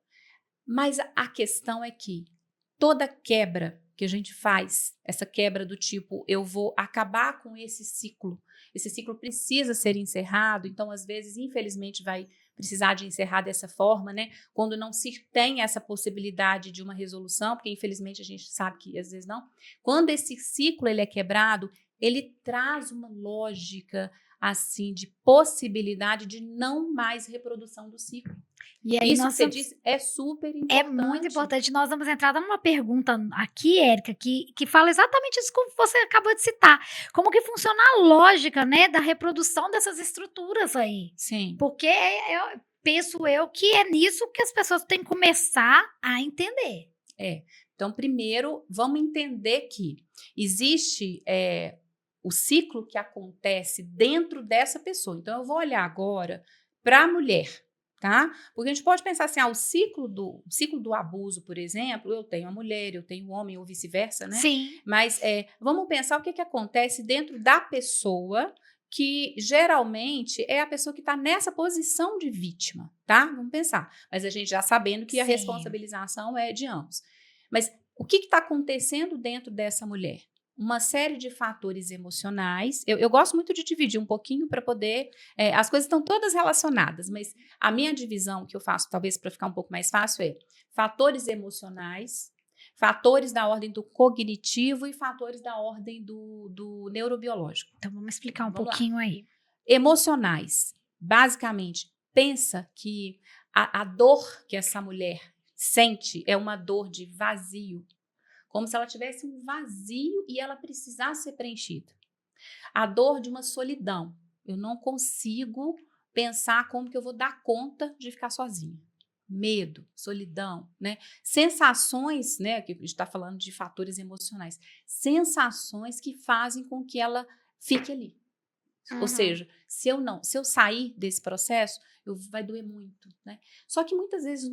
Mas a questão é que toda quebra que a gente faz, essa quebra do tipo, eu vou acabar com esse ciclo precisa ser encerrado, então às vezes, infelizmente, vai precisar de encerrar dessa forma, né? Quando não se tem essa possibilidade de uma resolução, porque infelizmente a gente sabe que às vezes não. Quando esse ciclo ele é quebrado, ele traz uma lógica assim de possibilidade de não mais reprodução do ciclo.
E aí
Isso que
nós
você
vamos
disse é super
é muito
importante.
importante. Nós vamos entrar numa pergunta aqui, Érica, que fala exatamente isso que você acabou de citar. Como que funciona a lógica, né, da reprodução dessas estruturas aí?
Sim,
Porque penso eu que é nisso que as pessoas têm que começar a entender.
Então, primeiro, vamos entender que existe o ciclo que acontece dentro dessa pessoa. Então, eu vou olhar agora para a mulher, tá? Porque a gente pode pensar assim, o ciclo do abuso, por exemplo, eu tenho a mulher, eu tenho o homem, ou vice-versa, né?
Sim.
Mas vamos pensar o que acontece dentro da pessoa, que geralmente é a pessoa que está nessa posição de vítima, tá? Vamos pensar. Mas a gente já sabendo que a
Sim.
responsabilização é de ambos. Mas o que está acontecendo dentro dessa mulher? Uma série de fatores emocionais. Eu gosto muito de dividir um pouquinho para poder. As coisas estão todas relacionadas, mas a minha divisão que eu faço, talvez para ficar um pouco mais fácil, é fatores emocionais, fatores da ordem do cognitivo e fatores da ordem do neurobiológico.
Então vamos explicar um
Vamos lá.
pouquinho aí.
Emocionais, basicamente, pensa que a dor que essa mulher sente é uma dor de vazio, como se ela tivesse um vazio e ela precisasse ser preenchida. A dor de uma solidão. Eu não consigo pensar como que eu vou dar conta de ficar sozinha. Medo, solidão, né? Sensações, né? Que a gente está falando de fatores emocionais. Sensações que fazem com que ela fique ali. Ou seja, se eu sair desse processo, vai doer muito, né? Só que muitas vezes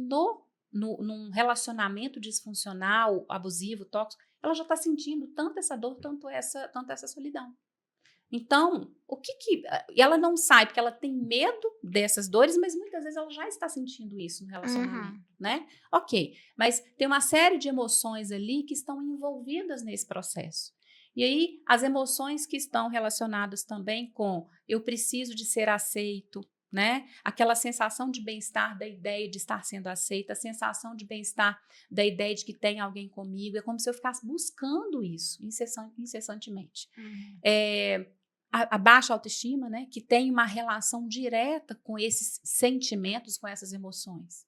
num relacionamento disfuncional, abusivo, tóxico, ela já está sentindo tanto essa dor, tanto essa solidão. Então, e ela não sai porque ela tem medo dessas dores, mas muitas vezes ela já está sentindo isso no relacionamento, né? Ok, mas tem uma série de emoções ali que estão envolvidas nesse processo. E aí, as emoções que estão relacionadas também com eu preciso de ser aceito, né? Aquela sensação de bem-estar da ideia de estar sendo aceita, a sensação de bem-estar da ideia de que tem alguém comigo, é como se eu ficasse buscando isso incessantemente. A baixa autoestima, né, que tem uma relação direta com esses sentimentos, com essas emoções.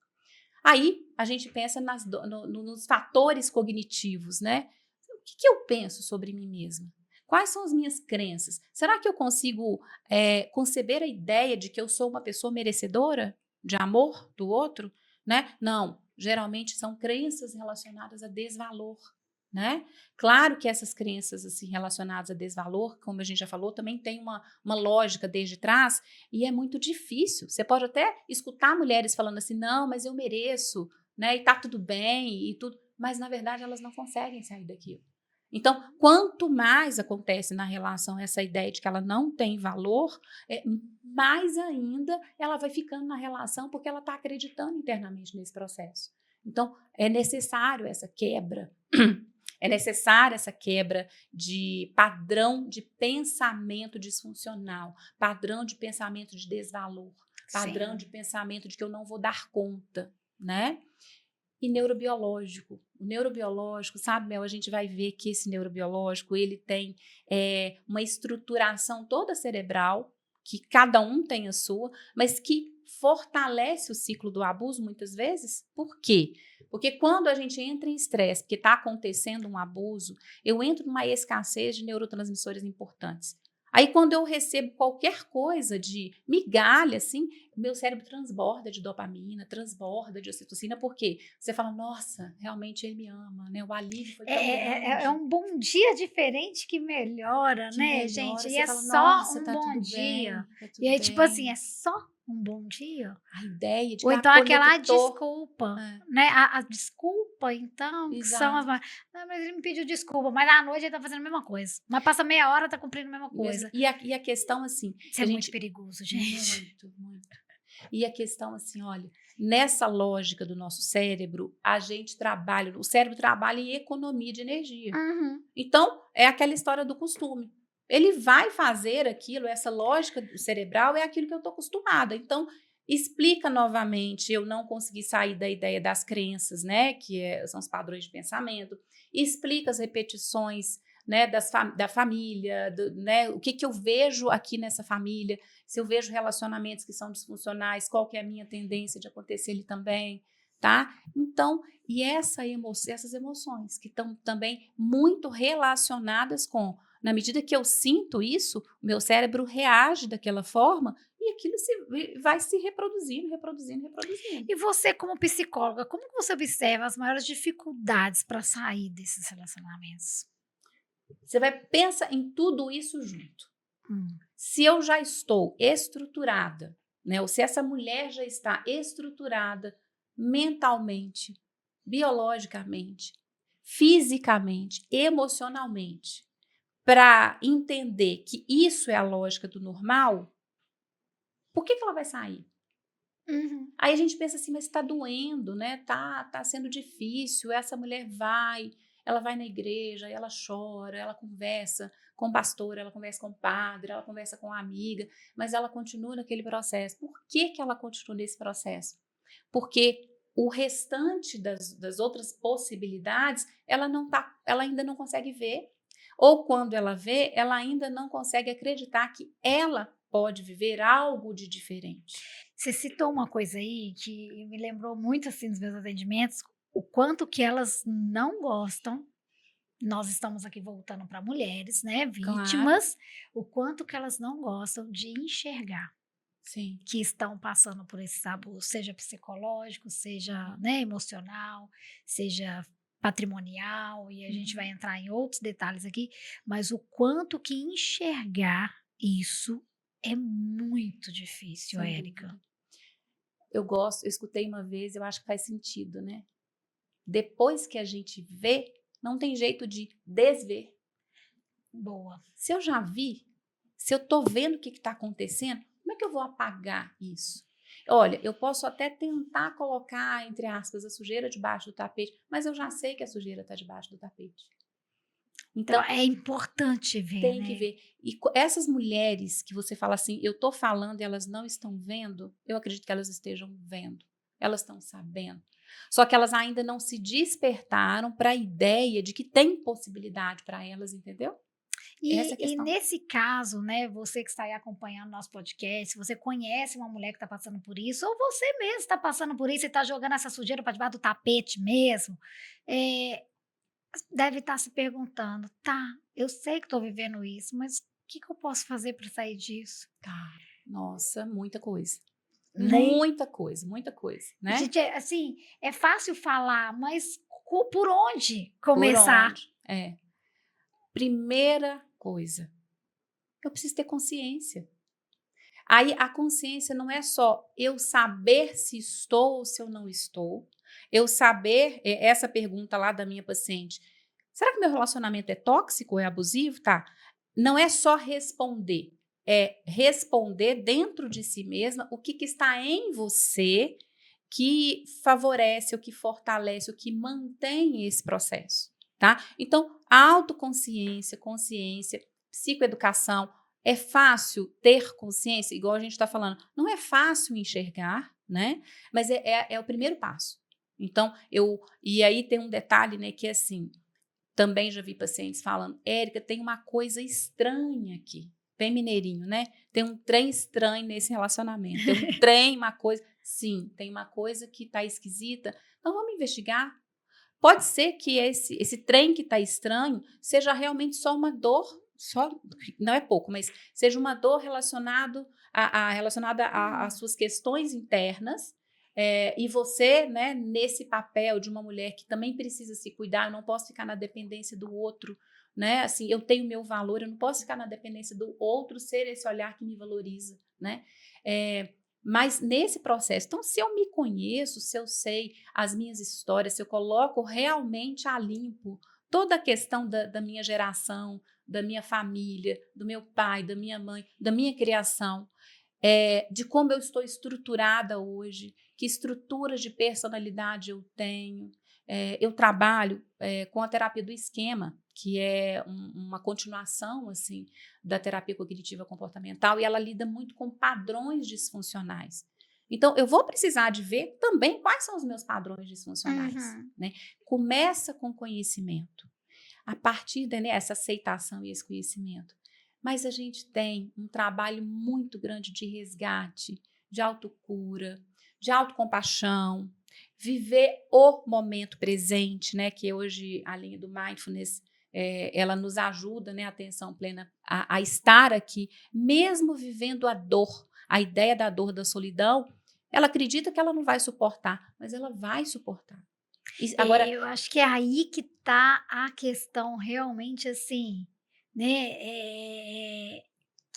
Aí a gente pensa nos fatores cognitivos, né? O que eu penso sobre mim mesma? Quais são as minhas crenças? Será que eu consigo conceber a ideia de que eu sou uma pessoa merecedora de amor do outro? Né? Não, geralmente são crenças relacionadas a desvalor. Né? Claro que essas crenças assim, relacionadas a desvalor, como a gente já falou, também tem uma lógica desde trás e é muito difícil. Você pode até escutar mulheres falando assim, não, mas eu mereço, né? E tá tudo bem e tudo, mas na verdade elas não conseguem sair daquilo. Então, quanto mais acontece na relação essa ideia de que ela não tem valor, mais ainda ela vai ficando na relação porque ela está acreditando internamente nesse processo. Então, é necessário essa quebra. É necessária essa quebra de padrão de pensamento disfuncional, padrão de pensamento de desvalor, padrão de pensamento de que eu não vou dar conta, né? E neurobiológico. O neurobiológico, sabe, Mel, a gente vai ver que esse neurobiológico, ele tem uma estruturação toda cerebral, que cada um tem a sua, mas que fortalece o ciclo do abuso muitas vezes. Por quê? Porque quando a gente entra em estresse, porque está acontecendo um abuso, eu entro numa escassez de neurotransmissores importantes. Aí, quando eu recebo qualquer coisa de migalha, assim, meu cérebro transborda de dopamina, transborda de ocitocina, porque você fala, nossa, realmente ele me ama, né? O alívio foi tão grande.
É um bom dia diferente que melhora,
Que
né,
melhora,
gente? E
você
é
fala,
só
nossa,
um
tá
bom
tudo
dia.
bem, tá
E
tudo
aí, tipo assim,
bem.
é só um bom dia?
A ideia de
Ou
que ela
então aquela
conectou.
desculpa,
É,
né? A desculpa, então, que são
exato.
não, mas ele me pediu desculpa, mas à noite ele tá fazendo a mesma coisa. Mas passa meia hora, tá cumprindo a mesma coisa.
E a questão, assim,
Isso
que
é
a
muito
gente.
perigoso, gente.
Muito, muito. E a questão, assim, olha, nessa lógica do nosso cérebro, o cérebro trabalha em economia de energia.
Uhum.
Então, é aquela história do costume. Ele vai fazer aquilo, essa lógica cerebral é aquilo que eu estou acostumada. Então, explica novamente, eu não consegui sair da ideia das crenças, né, são os padrões de pensamento, explica as repetições, né, da família, né, o que eu vejo aqui nessa família, se eu vejo relacionamentos que são disfuncionais, qual que é a minha tendência de acontecer ali também, tá? Então, essas emoções que estão também muito relacionadas com, na medida que eu sinto isso, o meu cérebro reage daquela forma e e aquilo vai se reproduzindo, reproduzindo, reproduzindo.
E você, como psicóloga, como que você observa as maiores dificuldades para sair desses relacionamentos?
Você pensa em tudo isso junto.
Hum.
Se eu já estou estruturada, né, ou se essa mulher já está estruturada mentalmente, biologicamente, fisicamente, emocionalmente, para entender que isso é a lógica do normal, por que ela vai sair?
Uhum.
Aí a gente pensa assim, mas está doendo, né? Tá sendo difícil. Essa mulher ela vai na igreja, ela chora, ela conversa com o pastor, ela conversa com o padre, ela conversa com a amiga, mas ela continua naquele processo. Por que ela continua nesse processo? Porque o restante das outras possibilidades, ela ainda não consegue ver, ou quando ela vê, ela ainda não consegue acreditar que ela pode viver algo de diferente.
Você citou uma coisa aí que me lembrou muito, assim, dos meus atendimentos, o quanto que elas não gostam. Nós estamos aqui voltando para mulheres, né,
Claro,
vítimas, o quanto que elas não gostam de enxergar
sim.
que estão passando por esses abusos, seja psicológico, seja, né, emocional, seja patrimonial, e a gente vai
Uhum.
entrar em outros detalhes aqui, mas o quanto que enxergar isso é muito difícil,
Sem
Érica.
dúvida. Eu escutei uma vez, eu acho que faz sentido, né? Depois que a gente vê, não tem jeito de desver.
Boa.
Se eu já vi, se eu tô vendo o que está acontecendo, como é que eu vou apagar isso? Olha, eu posso até tentar colocar, entre aspas, a sujeira debaixo do tapete, mas eu já sei que a sujeira está debaixo do tapete.
Então
Então,
é importante ver,
tem que
né.
ver. E essas mulheres que você fala assim, eu tô falando e elas não estão vendo, eu acredito que elas estejam vendo. Elas estão sabendo. Só que elas ainda não se despertaram para a ideia de que tem possibilidade para elas, entendeu? Essa é a
E
questão.
nesse caso, né, você que está aí acompanhando nosso podcast, se você conhece uma mulher que está passando por isso, ou você mesmo está passando por isso e está jogando essa sujeira para debaixo do tapete mesmo, eh, deve estar se perguntando: "Tá, eu sei que estou vivendo isso, mas o que que eu posso fazer para sair disso?",
Tá. Nossa, muita coisa.
né.
Muita coisa, né?
Gente, assim, é fácil falar, mas por onde
Por
começar?
onde? É. Primeira coisa, eu preciso ter consciência. Aí a consciência não é só eu saber se estou ou se eu não estou, eu saber, essa pergunta lá da minha paciente, será que meu relacionamento é tóxico, é abusivo? Tá. Não é só responder, é responder dentro de si mesma o que está em você que favorece, o que fortalece, o que mantém esse processo, tá? Então, autoconsciência, consciência, psicoeducação, é fácil ter consciência, igual a gente está falando, não é fácil enxergar, né? Mas é o primeiro passo. Então, e aí tem um detalhe, né, que é assim, também já vi pacientes falando, Érica, tem uma coisa estranha aqui, bem mineirinho, né? Tem um trem estranho nesse relacionamento, tem um trem, uma coisa, sim, tem uma coisa que está esquisita, então vamos investigar. Pode ser que esse trem que está estranho seja realmente só uma dor, só, não é pouco, mas seja uma dor relacionada às suas questões internas, e você, né, nesse papel de uma mulher que também precisa se cuidar, eu não posso ficar na dependência do outro, né? Assim, eu tenho meu valor, eu não posso ficar na dependência do outro ser esse olhar que me valoriza, né? Mas nesse processo, então, se eu me conheço, se eu sei as minhas histórias, se eu coloco realmente a limpo toda a questão da minha geração, da minha família, do meu pai, da minha mãe, da minha criação, de como eu estou estruturada hoje, que estruturas de personalidade eu tenho. Eu trabalho com a terapia do esquema, que é uma continuação assim da terapia cognitiva comportamental, e ela lida muito com padrões disfuncionais. Então, eu vou precisar de ver também quais são os meus padrões disfuncionais.
Uhum.
Né? Começa com conhecimento. A partir dessa aceitação e esse conhecimento. Mas a gente tem um trabalho muito grande de resgate, de autocura, de autocompaixão, viver o momento presente, né? Que hoje a linha do mindfulness ela nos ajuda, né? A atenção plena a estar aqui, mesmo vivendo a dor. a ideia da dor, da solidão, ela acredita que ela não vai suportar, mas ela vai suportar. Agora,
Eu acho que é aí que tá a questão realmente, assim, né,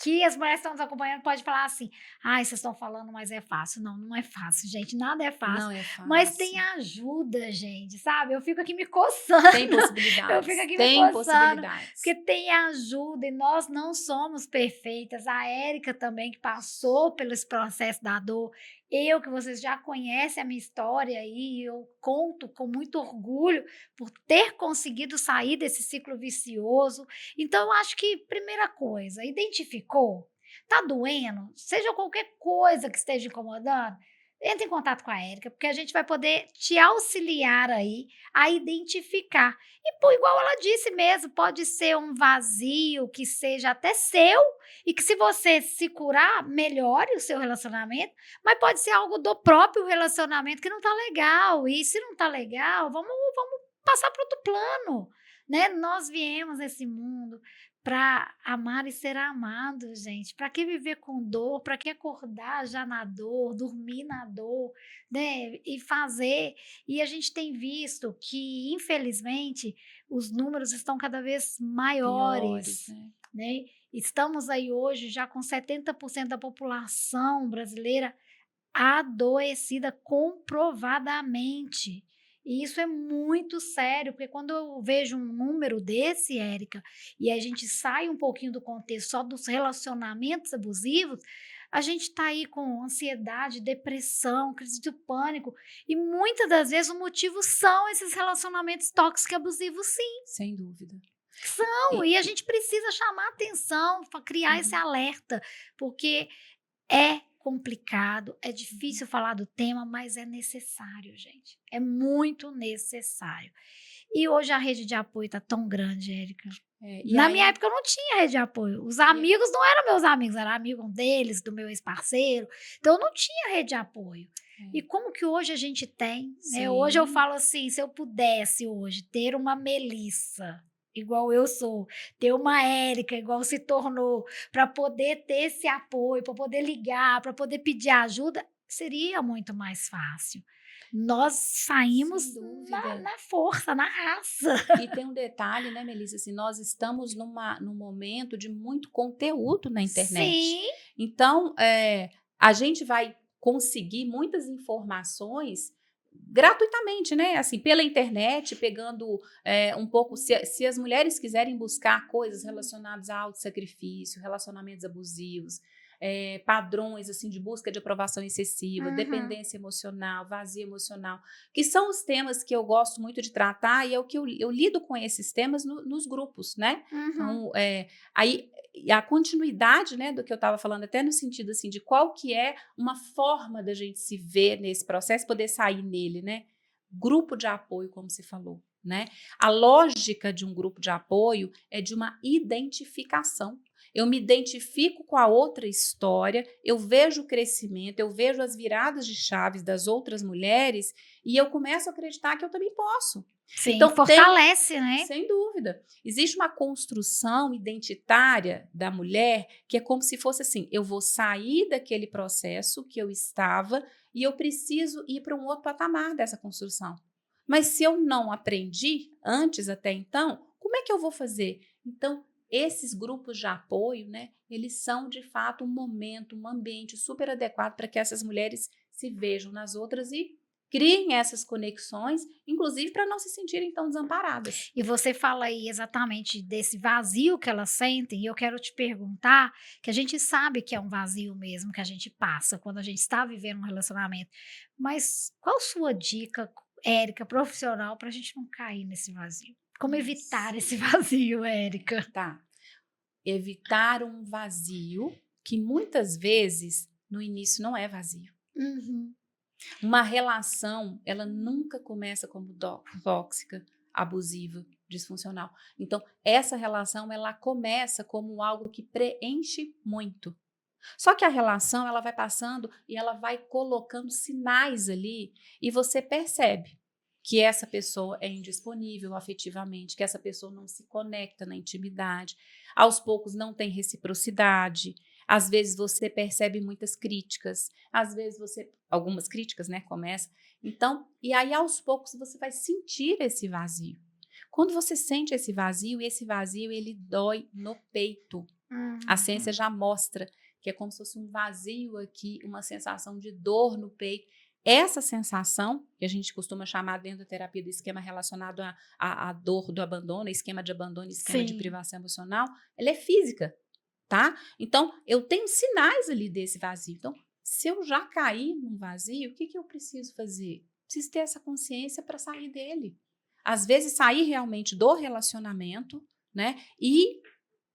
que as mulheres que estão nos acompanhando pode falar assim: "Ai, vocês estão falando, mas é fácil". Não, não é fácil, gente, nada é fácil,
não é
mas tem
fácil.
ajuda, gente, sabe. Eu fico aqui me coçando,
Tem
eu fico
possibilidades,
aqui me
tem
coçando, porque
possibilidades.
tem ajuda e nós não somos perfeitas. A Érica também, que passou pelo esse processo da dor, eu que vocês já conhecem a minha história e eu conto com muito orgulho por ter conseguido sair desse ciclo vicioso. Então eu acho que, primeira coisa, identificou? Tá doendo? Seja qualquer coisa que esteja incomodando, entre em contato com a Érica, porque a gente vai poder te auxiliar aí a identificar. E pô, igual ela disse mesmo, pode ser um vazio que seja até seu e que, se você se curar, melhore o seu relacionamento, mas pode ser algo do próprio relacionamento que não tá legal. E se não tá legal, vamos passar para outro plano, né? Nós viemos nesse mundo para amar e ser amado, gente. Para que viver com dor? Para que acordar já na dor, dormir na dor, né? E fazer. E a gente tem visto que, infelizmente, os números estão cada vez
Piores,
maiores,
né?
né? Estamos aí hoje já com 70% da população brasileira adoecida comprovadamente. E isso é muito sério, porque quando eu vejo um número desse, Érica, e a gente sai um pouquinho do contexto só dos relacionamentos abusivos, a gente está aí com ansiedade, depressão, crise de pânico, e muitas das vezes o motivo são esses relacionamentos tóxicos e abusivos, sim.
Sem dúvida.
São,
E,
e a gente precisa chamar atenção, criar esse
uhum,
alerta, porque é complicado, é
uhum.
difícil falar do tema, mas é necessário, gente. É muito necessário. E hoje a rede de apoio está tão grande, Érica.
E
Na minha
aí,
época eu não tinha rede de apoio. Os
e-
amigos não eram meus amigos, era amigo deles, do meu ex-parceiro. Então eu não tinha rede de apoio. E
é,
como que hoje a gente tem, né? Hoje eu
sim,
falo assim, se eu pudesse hoje ter uma Melissa igual eu sou, ter uma Érica igual se tornou, para poder ter esse apoio, para poder ligar, para poder pedir ajuda, seria muito mais fácil. Nós
sem
saímos
dúvida.
na força, na raça.
E tem um detalhe, né, Melissa, assim, nós estamos num momento de muito conteúdo na internet.
Sim.
Então, a gente vai conseguir muitas informações gratuitamente, né? Assim, pela internet, pegando um pouco. Se as mulheres quiserem buscar coisas relacionadas a autossacrifício, relacionamentos abusivos, padrões assim de busca de aprovação excessiva,
Uhum,
dependência emocional, vazio emocional, que são os temas que eu gosto muito de tratar e é o que eu lido com esses temas nos grupos, né?
uhum.
Então, aí a continuidade, né, do que eu estava falando, até no sentido assim de qual que é uma forma da gente se ver nesse processo, poder sair nele, né? Grupo de apoio, como se falou, né? A lógica de um grupo de apoio é de uma identificação. Eu me identifico com a outra história, eu vejo o crescimento, eu vejo as viradas de chaves das outras mulheres e eu começo a acreditar que eu também posso.
Sim,
Então, tem,
fortalece, né?
sem dúvida, existe uma construção identitária da mulher que é como se fosse assim: eu vou sair daquele processo que eu estava e eu preciso ir para um outro patamar dessa construção. Mas se eu não aprendi antes até então, como é que eu vou fazer? Então, esses grupos de apoio, né, eles são de fato um momento, um ambiente super adequado para que essas mulheres se vejam nas outras e criem essas conexões, inclusive para não se sentirem tão desamparadas.
E você fala aí exatamente desse vazio que elas sentem, e eu quero te perguntar, que a gente sabe que é um vazio mesmo que a gente passa quando a gente está vivendo um relacionamento, mas qual sua dica, Érica, profissional, para a gente não cair nesse vazio? Como evitar
Nossa,
esse vazio, Érica?
tá. Evitar um vazio que muitas vezes no início não é vazio.
Uhum.
Uma relação, ela nunca começa como tóxica, abusiva, disfuncional. Então, essa relação, ela começa como algo que preenche muito. Só que a relação, ela vai passando e ela vai colocando sinais ali e você percebe que essa pessoa é indisponível afetivamente, que essa pessoa não se conecta na intimidade, aos poucos não tem reciprocidade. Às vezes você percebe muitas críticas, às vezes algumas críticas, né, começa. Então, e aí aos poucos você vai sentir esse vazio. Quando você sente esse vazio ele dói no peito. A ciência
Uhum.
já mostra que é como se fosse um vazio aqui, uma sensação de dor no peito. Essa sensação, que a gente costuma chamar dentro da terapia do esquema relacionado à dor do abandono, esquema de abandono, esquema de
Sim.
privação emocional, ela é física, tá? Então, eu tenho sinais ali desse vazio. Então, se eu já caí num vazio, o que eu preciso fazer? Preciso ter essa consciência para sair dele. Às vezes, sair realmente do relacionamento, né? E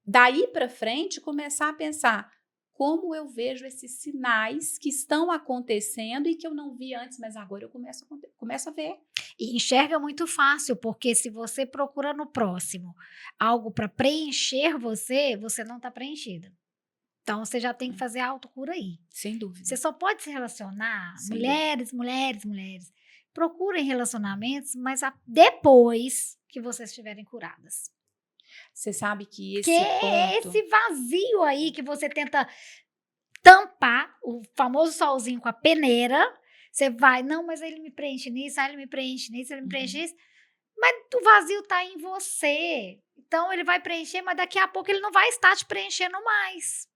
daí para frente, começar a pensar como eu vejo esses sinais que estão acontecendo e que eu não vi antes, mas agora eu começo a ver.
E enxerga muito fácil, porque se você procura no próximo algo para preencher você, você não está preenchida. Então você já tem que
Hum,
fazer a autocura aí.
Sem dúvida,
Você só pode se relacionar,
sem dúvida.
mulheres, mulheres, mulheres, procurem relacionamentos, mas depois que vocês estiverem curadas.
Você sabe que
Porque
esse
é
ponto,
esse vazio aí que você tenta tampar, o famoso solzinho com a peneira, você vai: "Não, mas ele me preenche nisso, ele me preenche nisso, ele me preenche
uhum.
nisso", mas o vazio está em você. Então ele vai preencher, mas daqui a pouco ele não vai estar te preenchendo mais.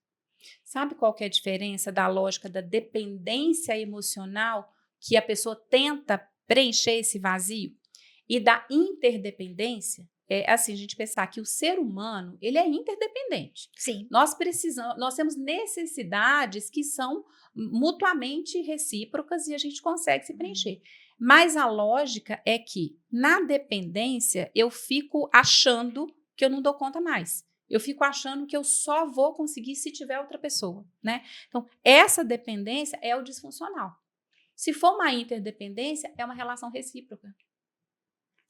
Sabe qual que é a diferença da lógica da dependência emocional, que a pessoa tenta preencher esse vazio, e da interdependência? É assim, a gente pensar que o ser humano, ele é interdependente.
Sim.
Nós temos necessidades que são mutuamente recíprocas e a gente consegue se
Hum.
preencher. Mas a lógica é que na dependência eu fico achando que eu não dou conta mais. Eu fico achando que eu só vou conseguir se tiver outra pessoa, né? Então, essa dependência é o disfuncional. Se for uma interdependência, é uma relação recíproca.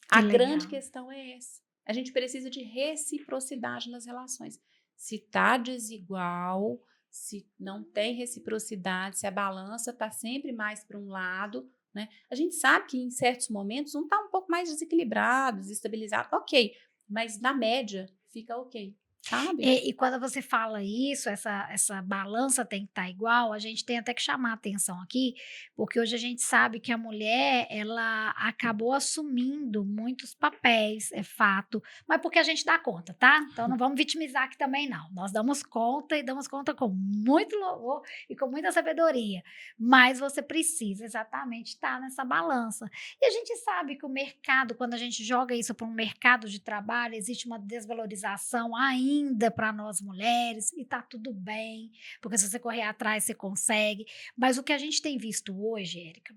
Que
A grande
legal.
questão é essa. A gente precisa de reciprocidade nas relações. Se está desigual, se não tem reciprocidade, se a balança está sempre mais para um lado, né? A gente sabe que em certos momentos um está um pouco mais desequilibrado, desestabilizado, ok, mas na média fica ok, sabe?
E quando você fala isso, essa balança tem que estar igual, a gente tem até que chamar a atenção aqui, porque hoje a gente sabe que a mulher, ela acabou assumindo muitos papéis, é fato, mas porque a gente dá conta, tá? Então não vamos vitimizar aqui também não, nós damos conta e damos conta com muito louvor e com muita sabedoria, mas você precisa exatamente estar nessa balança. E a gente sabe que o mercado, quando a gente joga isso para um mercado de trabalho, existe uma desvalorização ainda para nós mulheres, e tá tudo bem, porque se você correr atrás, você consegue. Mas o que a gente tem visto hoje, Érica,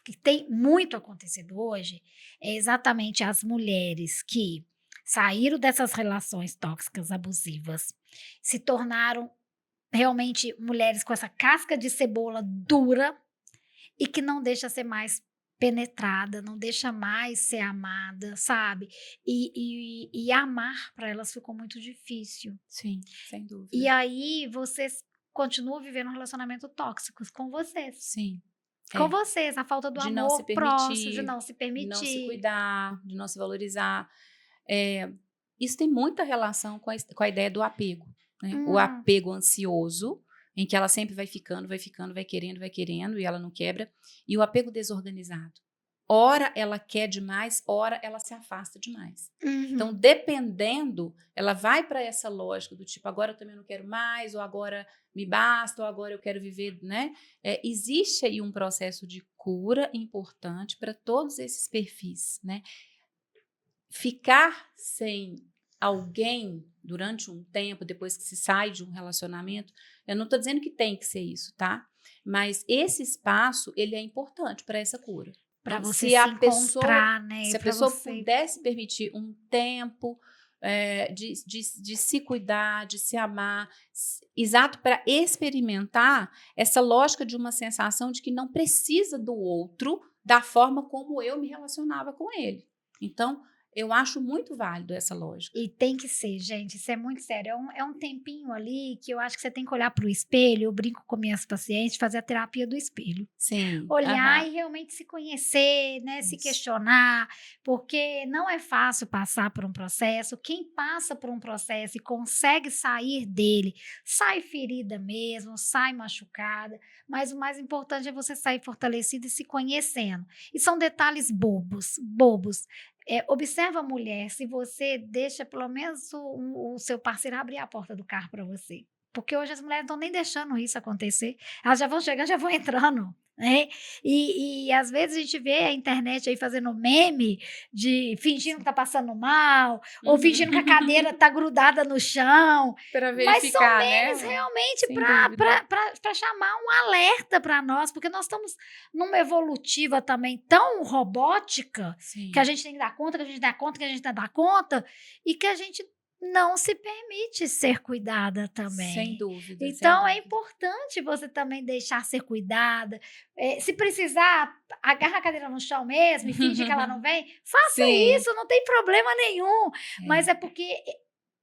que tem muito acontecido hoje, é exatamente as mulheres que saíram dessas relações tóxicas, abusivas, se tornaram realmente mulheres com essa casca de cebola dura e que não deixa ser mais penetrada, não deixa mais ser amada, sabe. E amar para elas ficou muito difícil.
Sim, sem
E
dúvida.
aí vocês continuam vivendo relacionamento tóxicos
Sim,
com
é.
vocês, a falta do
De não se
amor próximo, de
permitir,
não se
de não se
permitir.
cuidar, de não se valorizar. Eh, Isso tem muita relação com a ideia do apego, né? O
Hum,
apego ansioso, em que ela sempre vai ficando, vai querendo e ela não quebra. E o apego desorganizado. Ora ela quer demais, ora ela se afasta demais. Então,
uhum.
dependendo, ela vai para essa lógica do tipo, agora eu também não quero mais, ou agora me basta, ou agora eu quero viver, né? Existe aí um processo de cura importante para todos esses perfis, né? Ficar sem alguém durante um tempo, depois que se sai de um relacionamento, eu não estou dizendo que tem que ser isso, tá? Mas esse espaço, ele é importante para essa cura.
Pra
Então,
você se encontrar, né,
se a
pra
pessoa
você
pudesse permitir um tempo de se cuidar, de se amar, exato para experimentar essa lógica de uma sensação de que não precisa do outro da forma como eu me relacionava com ele. Então, Eu acho muito válido essa lógica.
E tem que ser, gente, isso é muito sério. É um tempinho ali que eu acho que você tem que olhar para o espelho. Eu brinco com minhas pacientes, fazer a terapia do espelho.
Sim,
Olhar
aham,
e realmente se conhecer, né, se
isso.
questionar, porque não é fácil passar por um processo. Quem passa por um processo e consegue sair dele, sai ferida mesmo, sai machucada, mas o mais importante é você sair fortalecida e se conhecendo. E são detalhes bobos, bobos. Observa a mulher, se você deixa pelo menos o seu parceiro abrir a porta do carro para você. Porque hoje as mulheres não estão nem deixando isso acontecer. Elas já vão chegando, já vão entrando, né. E às vezes a gente vê a internet aí fazendo meme de fingindo que
Sim.
tá passando mal, ou fingindo que a
Uhum.
cadeira tá grudada no chão,
Para
mas são
verificar,
memes
né?
realmente
Sem dúvida.
para chamar um alerta para nós, porque nós estamos numa evolutiva também tão robótica, que a
Sim,
gente tem que dar conta, que a gente dá conta, que a gente não dá conta, e que a gente não se permite ser cuidada
sem
também.
dúvida, sem
Então é
dúvida.
importante você também deixar ser cuidada, se precisar, agarra a cadeira no chão mesmo e finge que ela não vem, faça
Sim,
isso, não tem problema nenhum, mas
é.
é porque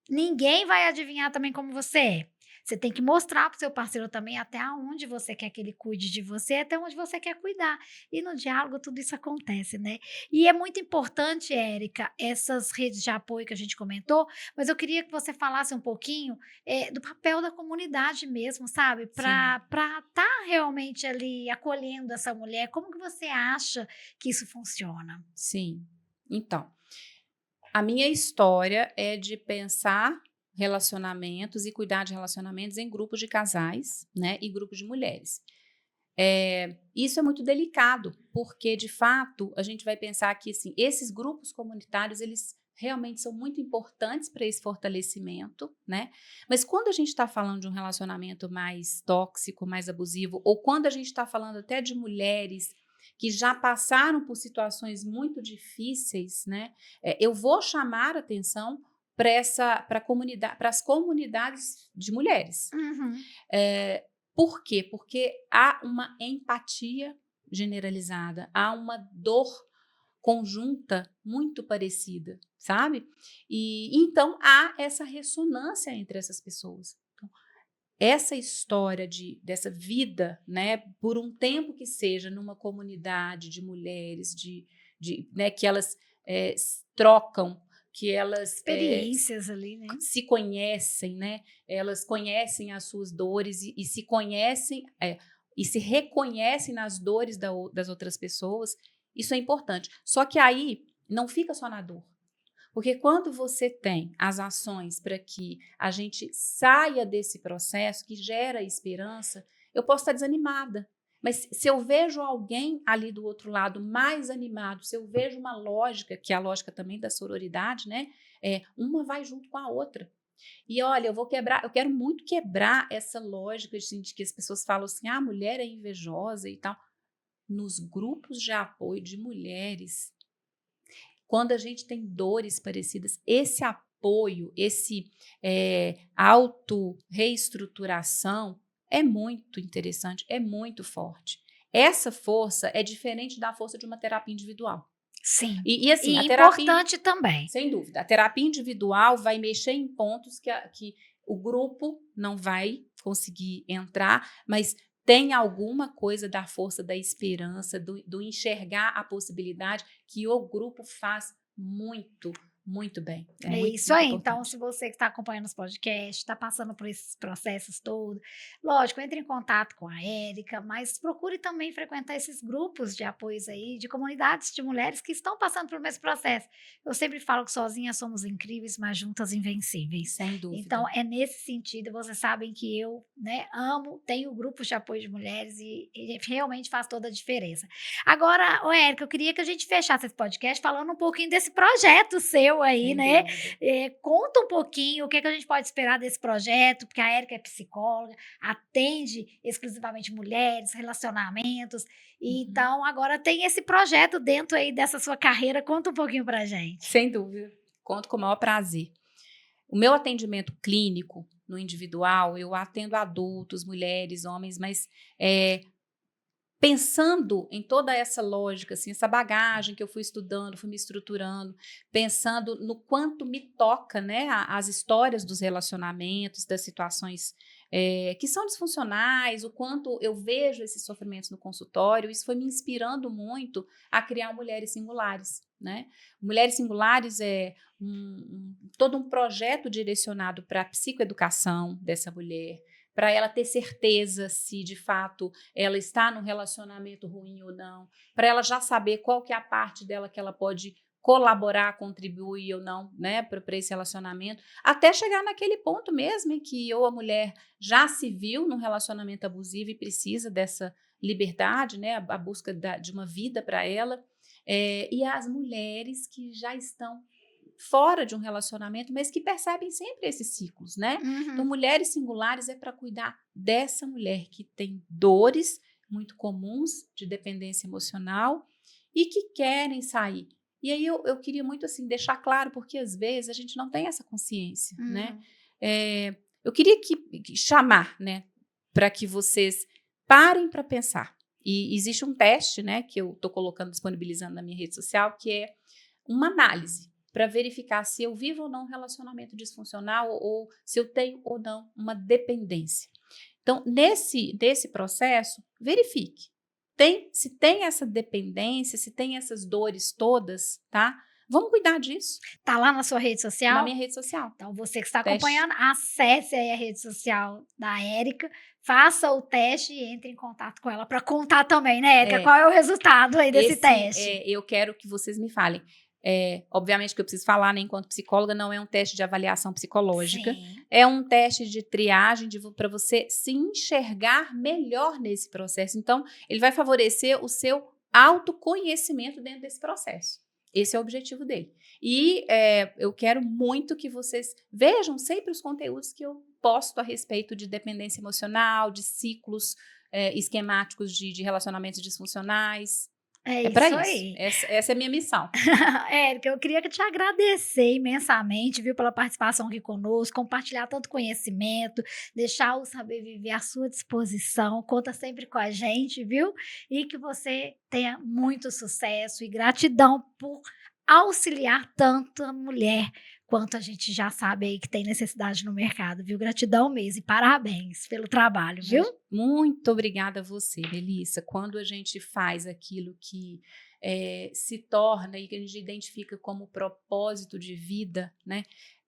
ninguém vai adivinhar também como você é. Você tem que mostrar para o seu parceiro também até onde você quer que ele cuide de você, até onde você quer cuidar. E no diálogo tudo isso acontece, né. E é muito importante, Érica, essas redes de apoio que a gente comentou, mas eu queria que você falasse um pouquinho, do papel da comunidade mesmo, sabe,
Sim,
para estar realmente ali acolhendo essa mulher. Como que você acha que isso funciona?
sim. Então, a minha história é de pensar relacionamentos e cuidar de relacionamentos em grupos de casais, né, e grupos de mulheres. Isso é muito delicado, porque de fato a gente vai pensar que assim, esses grupos comunitários eles realmente são muito importantes para esse fortalecimento, né? Mas quando a gente está falando de um relacionamento mais tóxico, mais abusivo, ou quando a gente está falando até de mulheres que já passaram por situações muito difíceis, né? Eu vou chamar atenção para comunidade, para as comunidades de mulheres.
Uhum.
Eh, por quê? Porque há uma empatia generalizada, há uma dor conjunta muito parecida, sabe? E então há essa ressonância entre essas pessoas. Então, essa história dessa vida, né, por um tempo que seja numa comunidade de mulheres, né, que elas trocam, que elas
Experiências ali, né.
se conhecem, né? Elas conhecem as suas dores e se conhecem e se reconhecem nas dores das outras pessoas. Isso é importante. Só que aí não fica só na dor. Porque quando você tem as ações para que a gente saia desse processo que gera esperança, eu posso estar desanimada. Mas se eu vejo alguém ali do outro lado mais animado, se eu vejo uma lógica, que é a lógica também da sororidade, né? Uma vai junto com a outra. E olha, eu quero muito quebrar essa lógica de que as pessoas falam assim, ah, a mulher é invejosa e tal. Nos grupos de apoio de mulheres, quando a gente tem dores parecidas, esse apoio, esse auto-reestruturação é muito interessante, é muito forte. Essa força é diferente da força de uma terapia individual.
Sim.
E assim, a
E
terapia,
importante também.
sem dúvida, a terapia individual vai mexer em pontos que o grupo não vai conseguir entrar, mas tem alguma coisa da força da esperança, do enxergar a possibilidade que o grupo faz muito, muito bem. É
É
muito,
isso
muito
aí. Então, se
importante.
você que está acompanhando os podcasts, está passando por esses processos todos, lógico, entre em contato com a Érica, mas procure também frequentar esses grupos de apoios aí, de comunidades de mulheres que estão passando pelo mesmo processo. Eu sempre falo que sozinhas somos incríveis, mas juntas invencíveis.
Sem
Então,
dúvida.
é nesse sentido, vocês sabem que eu, né, amo, tenho grupos de apoio de mulheres e realmente faz toda a diferença. Agora, ô Érica, eu queria que a gente fechasse esse podcast falando um pouquinho desse projeto seu aí,
Sem
né?
dúvida.
Conta um pouquinho o que a gente pode esperar desse projeto, porque a Érica é psicóloga, atende exclusivamente mulheres, relacionamentos, e
Uhum.
então agora tem esse projeto dentro aí dessa sua carreira. Conta um pouquinho pra gente.
Sem dúvida. Conto com o maior prazer. O meu atendimento clínico no individual, eu atendo adultos, mulheres, homens, mas pensando em toda essa lógica, assim, essa bagagem que eu fui estudando, fui me estruturando, pensando no quanto me toca, né, as histórias dos relacionamentos, das situações que são disfuncionais, o quanto eu vejo esses sofrimentos no consultório, isso foi me inspirando muito a criar Mulheres Singulares, né? Mulheres Singulares é todo um projeto direcionado para a psicoeducação dessa mulher, para ela ter certeza se de fato ela está num relacionamento ruim ou não, para ela já saber qual que é a parte dela que ela pode colaborar, contribuir ou não, né, para esse relacionamento, até chegar naquele ponto mesmo em que ou a mulher já se viu num relacionamento abusivo e precisa dessa liberdade, né, a busca de uma vida para ela, e as mulheres que já estão fora de um relacionamento, mas que percebem sempre esses ciclos, né? Então, Mulheres Singulares é para cuidar dessa mulher que tem dores muito comuns de dependência emocional e que querem sair. E aí eu queria muito assim deixar claro, porque às vezes a gente não tem essa consciência, né? Eu queria chamar, né, para que vocês parem para pensar. E existe um teste, né, que eu estou colocando, disponibilizando na minha rede social, que é uma análise para verificar se eu vivo ou não um relacionamento disfuncional ou se eu tenho ou não uma dependência. Então, desse processo, verifique. Se tem essa dependência, se tem essas dores todas, tá? Vamos cuidar disso.
Tá lá na sua rede
Na
social?
minha rede social.
Então, você que está
Teste.
acompanhando, acesse aí a rede social da Érica, faça o teste e entre em contato com ela para contar também, né, Érica? Qual é o resultado aí desse teste?
Eu quero que vocês me falem. Obviamente que eu preciso falar, né, enquanto psicóloga, não é um teste de avaliação psicológica.
Sim.
É um teste de triagem para você se enxergar melhor nesse processo. Então, ele vai favorecer o seu autoconhecimento dentro desse processo. Esse é o objetivo dele. E eu quero muito que vocês vejam sempre os conteúdos que eu posto a respeito de dependência emocional, de ciclos esquemáticos de relacionamentos disfuncionais.
É
para
isso
isso.
aí.
Essa é a minha missão.
Érica, eu queria te agradecer imensamente, viu, pela participação aqui conosco, compartilhar tanto conhecimento, deixar o Saber Viver à sua disposição, conta sempre com a gente, viu? E que você tenha muito sucesso e gratidão por auxiliar tanto a mulher quanto a gente já sabe aí que tem necessidade no mercado, viu? Gratidão mesmo e parabéns pelo trabalho, viu?
Muito obrigada a você, Melissa. Quando a gente faz aquilo que se torna e que a gente identifica como propósito de vida, né?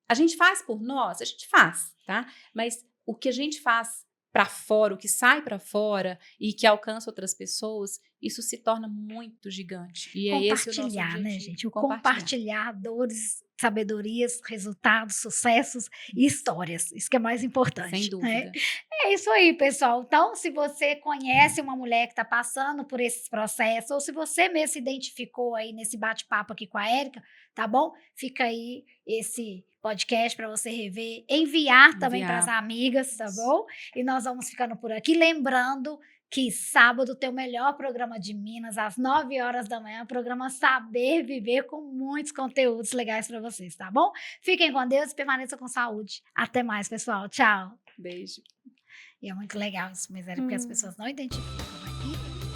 A gente faz por nós, a gente faz, tá? Mas o que a gente faz para fora, o que sai para fora e que alcança outras pessoas, isso se torna muito gigante. E é esse o nosso objetivo.
Né, gente? O compartilhar dores, sabedorias, resultados, sucessos e histórias. Isso que é mais importante.
Sem dúvida.
Né? É isso aí, pessoal. Então, se você conhece uma mulher que está passando por esses processos, ou se você mesmo se identificou aí nesse bate-papo aqui com a Érica, tá bom? Fica aí esse podcast para você rever, enviar também para as amigas, tá bom? E nós vamos ficando por aqui, lembrando que sábado tem o melhor programa de Minas, às 9 horas da manhã, programa Saber Viver, com muitos conteúdos legais para vocês, tá bom? Fiquem com Deus e permaneçam com saúde. Até mais, pessoal. Tchau.
Beijo.
E é muito legal isso, mas porque as pessoas não identificam aqui.